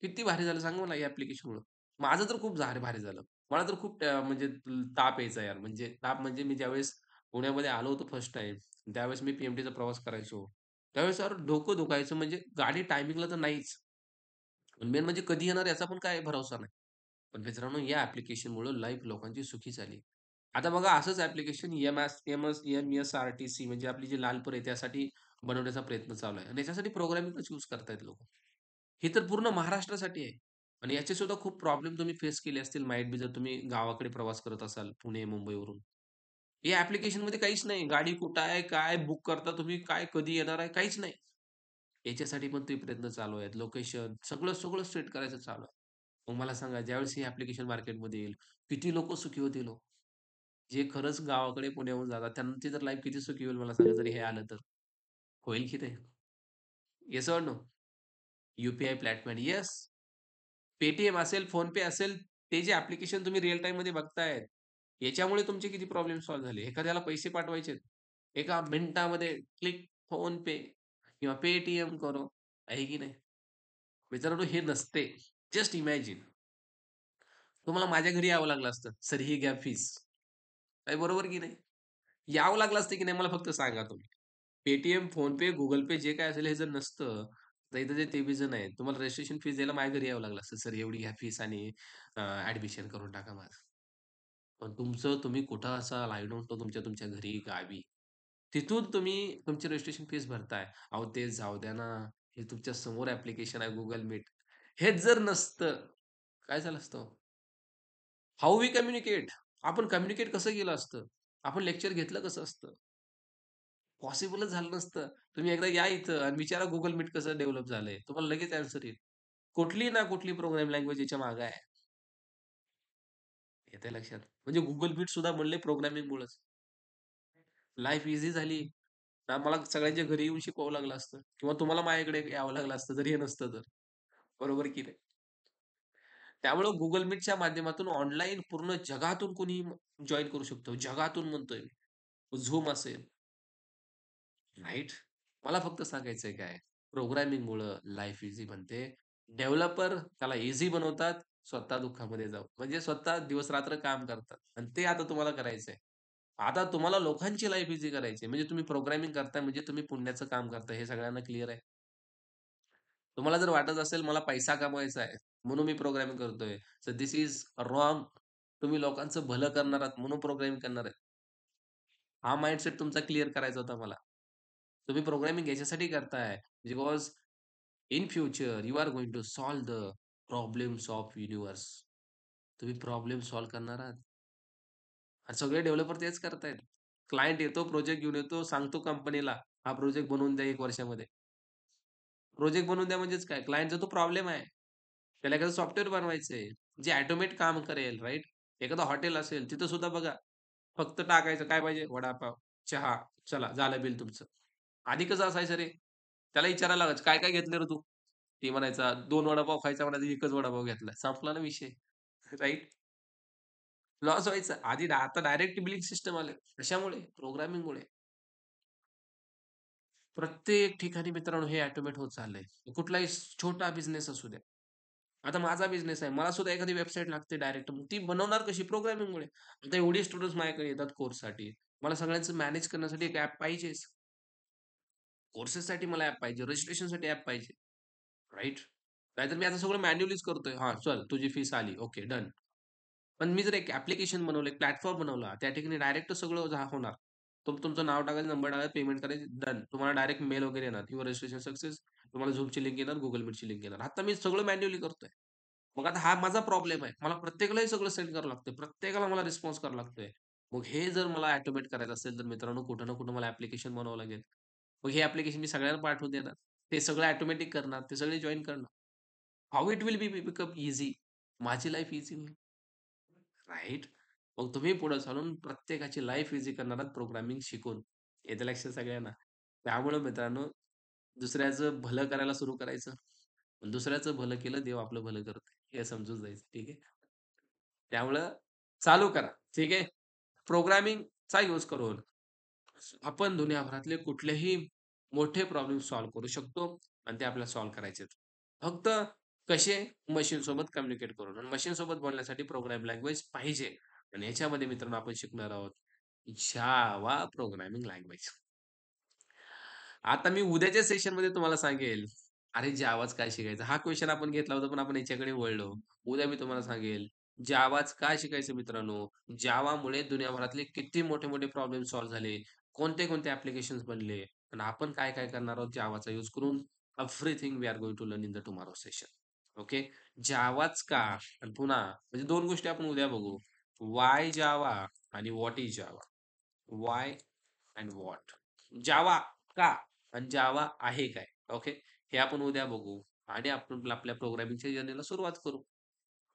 किती भारी झालं सांगा मला या ॲप्लिकेशनमुळं. माझं तर खूप भारी झालं. मला तर खूप म्हणजे ताप यायचा यार. म्हणजे ताप म्हणजे मी ज्यावेळेस पुण्यामध्ये आलो होतो फर्स्ट टाईम, त्यावेळेस मी पी प्रवास करायचो. त्यावेळेस यार डोकं दुखायचं म्हणजे गाडी टायमिंगला तर नाहीच. मेन म्हणजे कधी येणार याचा पण काय भरवसा नाही. पण मित्रांनो या ॲप्लिकेशनमुळं लाईफ लोकांची सुखी झाली. आता बघा असंच ॲप्लिकेशन एम-एस-आर-टी-सी म्हणजे आपली जी लाल आहे त्यासाठी बनवण्याचा प्रयत्न चालू आहे आणि याच्यासाठी प्रोग्रामिंगच यूज करतायत लोकं. हे तर पूर्ण महाराष्ट्रासाठी आहे आणि याचे सुद्धा खूप प्रॉब्लेम तुम्ही फेस केले असतील माईट बी जर तुम्ही गावाकडे प्रवास करत असाल पुणे, मुंबईवरून. या ॲप्लिकेशनमध्ये काहीच नाही. गाडी कुठं आहे, काय बुक करता तुम्ही, काय कधी येणार आहे, काहीच नाही. याच्यासाठी पण ते प्रयत्न चालू आहेत. लोकेशन सगळं सेट करायचं चालू आहे. मग मला सांगा ज्यावेळेस हे ॲप्लिकेशन मार्केटमध्ये येईल, किती लोकं सुखी होतील हो? जे खरंच गावाकडे पुण्याहून जातात त्यांची तर लाईफ किती सुखी होईल मला सांगा जर हे आलं तर. होईल की नाही? Yes or no? UPI platform yes. Paytm असेल, PhonePe असेल, ते जे ॲप्लिकेशन तुम्ही रिअल टाईममध्ये बघताय, याच्यामुळे तुमचे किती प्रॉब्लेम सॉल्व्ह झाले. एखाद्याला पैसे पाठवायचेत, एका मिनिटामध्ये क्लिक PhonePe किंवा Paytm करो, आहे की नाही? मित्रांनो हे नसते. जस्ट इमॅजिन तुम्हाला माझ्या घरी यावं लागलं असतं. "सर ही घ्या फीस." काय बरोबर की नाही? यावं लागलं असतं की नाही मला फक्त सांगा तुम्ही. Paytm, PhonePe, Google Pay जे काही असेल हे जर नसतं, तर इथं जे 23 जण आहेत, तुम्हाला रजिस्ट्रेशन फीस द्यायला माझ्या घरी यावं लागलं असतं. "सर एवढी घ्या फीस आणि ॲडमिशन करून टाका माझं." पण तुमचं तुम्ही कुठं असाल, आय डोंट नो तुमच्या घरी, गावी. तिथून तुम्ही तुमची रजिस्ट्रेशन फीस भरताय. अहो ते जाऊ द्या ना, हे तुमच्या समोर ॲप्लिकेशन आहे Google Meet. हेच जर नसतं, काय झालं असतं हो? How we communicate? आपण कम्युनिकेट कसं केलं असतं? आपण लेक्चर घेतलं कसं असतं? पॉसिबलच झालं नसतं. तुम्ही एकदा या इथं आणि विचारा Google Meet कसं डेव्हलप झालंय. तुम्हाला लगेच ॲन्सर येईल. कुठली ना कुठली प्रोग्रामिंग लँग्वेज याच्या मागे आहे. येतंय लक्षात. म्हणजे Google Meet सुद्धा बनले प्रोग्रामिंगमुळंच. लाईफ ईझी झाली. ना मला सगळ्यांच्या घरी येऊन शिकवावं लागलं असतं किंवा तुम्हाला माझ्याकडे यावं लागलं असतं जर हे नसतं तर. बरोबर की नाही? त्यामुळं Google Meetच्या माध्यमातून ऑनलाईन पूर्ण जगातून कोणी जॉइन करू शकतो. जगातून म्हणतोय मी. Zoom असेल, राइट? मला फक्त सांगायचंय काय, प्रोग्रामिंगमुळं लाईफ ईझी बनते. डेव्हलपर त्याला ईझी बनवतात, स्वतः दुःखामध्ये जाऊन. म्हणजे स्वतः दिवस-रात्र काम करतात आणि ते आता तुम्हाला करायचंय. आता तुम्हाला लोकांची लाईफ ईझी करायची आहे. म्हणजे तुम्ही प्रोग्रामिंग करताय म्हणजे तुम्ही पुण्याचं काम करताय हे सगळ्यांना क्लिअर आहे. तुम्हाला जर वाटत असेल मला पैसा कमवायचा आहे, म्हणून मी प्रोग्रामिंग करतोय. So this is wrong. तुम्ही लोकांचं भलं करणार आहात म्हणून प्रोग्रामिंग करणार आहे. हा माइंडसेट तुमचा क्लिअर करायचा होता मला. तुम्ही प्रोग्रामिंग याच्यासाठी करताय because in future you are going to solve the problems of universe. तुम्ही प्रॉब्लेम सॉल्व्ह करणार आहात आणि सगळे डेव्हलपर तेच करतायत. क्लायंट येतो, प्रोजेक्ट घेऊन येतो, सांगतो कंपनीला, हा प्रोजेक्ट बनवून द्या 1 वर्षामध्ये. प्रोजेक्ट बनवून द्या म्हणजेच काय? क्लायंटचा तो प्रॉब्लेम आहे. त्याला एखादं सॉफ्टवेअर बनवायचंय, जे ऑटोमेट काम करेल, राइट? एखादं हॉटेल असेल, तिथं सुद्धा बघा, फक्त टाकायचं काय पाहिजे? वडापाव, चहा, चला झालं बिल तुमचं. आधी कसं असायचं रे? त्याला विचारायला लागायचं, "काय-काय घेतलं रे तू?" ते म्हणायचा, "2 वडापाव खायचा" म्हणायचा, "एकच वडापाव घेतलाय." संपला ना विषय, राइट? लॉस व्हायचा. आता डायरेक्ट बिलिंग सिस्टम आले. कशामुळे? प्रोग्रामिंगमुळे. प्रत्येक ठिकाणी मित्रांनो हे ऑटोमेट होत चाललंय. कुठलाही छोटा बिझनेस असू द्या. आता माझा बिझनेस आहे. मला सुद्धा एखादी वेबसाईट लागते डायरेक्ट. मग ती बनवणार कशी? प्रोग्रामिंगमुळे. आता एवढे स्टुडंट्स माझ्याकडे येतात कोर्ससाठी. मला सगळ्यांचं मॅनेज करण्यासाठी एक ॲप पाहिजेच. कोर्सेससाठी मला ॲप पाहिजे, रजिस्ट्रेशनसाठी ॲप पाहिजे, राइट? नाहीतर मी आता सगळं मॅन्युअलीच करतोय. हां, चल तुझी फीस आली. Okay, done. पण मी जर एक ॲप्लिकेशन बनवलं, एक प्लॅटफॉर्म बनवला, त्या ठिकाणी डायरेक्ट सगळं होणार. तुमचं नाव टाकायचं, नंबर टाकायचा, पेमेंट करायचं, डन. तुम्हाला डायरेक्ट मेल वगैरे येणार. Your registration success. तुम्हाला Zoomची लिंक येणार, Google Meetची लिंक येणार. आता मी सगळं मॅन्युअली करतोय. मग आता हा माझा प्रॉब्लेम आहे. मला प्रत्येकाला हे सगळं सेंड करावं लागतंय. प्रत्येकाला मला रिस्पॉन्स करावा लागतोय. मग हे जर मला ऑटोमेट करायचं असेल, तर मित्रांनो कुठं ना कुठं मला ॲप्लिकेशन बनावं लागेल. मग हे ॲप्लिकेशन मी सगळ्यांना पाठवून देणार. ते सगळं ऑटोमॅटिक करणार. ते सगळे जॉइन करणार. How it will be become easy? माझी लाईफ ईझी होईल. राइट? मग तुम्ही पुढे चालून प्रत्येकाची लाईफ ईझी करणार आहात प्रोग्रामिंग शिकून. येतं लक्षात सगळ्यांना? त्यामुळे मित्रांनो, दुसऱ्याचं भलं करायला सुरू करायचं. दुसऱ्याचं भलं केलं, देव आपलं भलं करतोय. हे समजून जायचं. ठीक आहे? त्यामुळं चालू करा. ठीक आहे? प्रोग्रामिंगचा यूज करून आपण दुनियाभरातले कुठलेही मोठे प्रॉब्लेम सॉल्व्ह करू शकतो आणि ते आपल्याला सॉल्व्ह करायचे आहेत. फक्त कसे? मशीनसोबत कम्युनिकेट करून आणि मशीनसोबत बोलण्यासाठी प्रोग्रामिंग लँग्वेज पाहिजे आणि ह्याच्यामध्ये मित्रांनो आपण शिकणार आहोत जावा प्रोग्रामिंग लँग्वेज. आता मी उद्याच्या सेशनमध्ये तुम्हाला सांगेल, "अरे जावाच काय शिकायचं?" हा क्वेशन आपण घेतला होता, पण आपण याच्याकडे वळलो. उद्या मी तुम्हाला सांगेल, जावाच काय शिकायचं मित्रांनो? जावामुळे दुनियाभरातले किती मोठे-मोठे प्रॉब्लेम सॉल्व्ह झाले, कोणते-कोणते ॲप्लिकेशन्स बनले आणि आपण काय-काय करणार आहोत जावाचा यूज करून? Everything we are going to learn in the tomorrow session. Okay. जावाच का? आणि पुन्हा म्हणजे 2 गोष्टी आपण उद्या बघू. व्हाय जावा आणि what is Java? Why and what? Java का? आणि जावा आहे काय? ओके. हे आपण उद्या बघू आणि आपण आपल्या प्रोग्रामिंगच्या जर्नीला सुरुवात करू.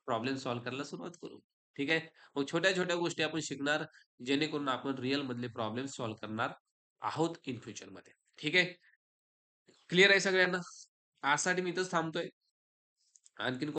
प्रॉब्लेम सॉल्व्ह करायला सुरुवात करू. ठीक आहे. मग छोट्या-छोट्या गोष्टी आपण शिकणार, जेणेकरून आपण रिअल मधले प्रॉब्लेम सॉल्व्ह करणार आहोत इन फ्युचरमध्ये. ठीक आहे. क्लिअर आहे सगळ्यांना? आजसाठी मी इथंच थांबतोय. आणखीन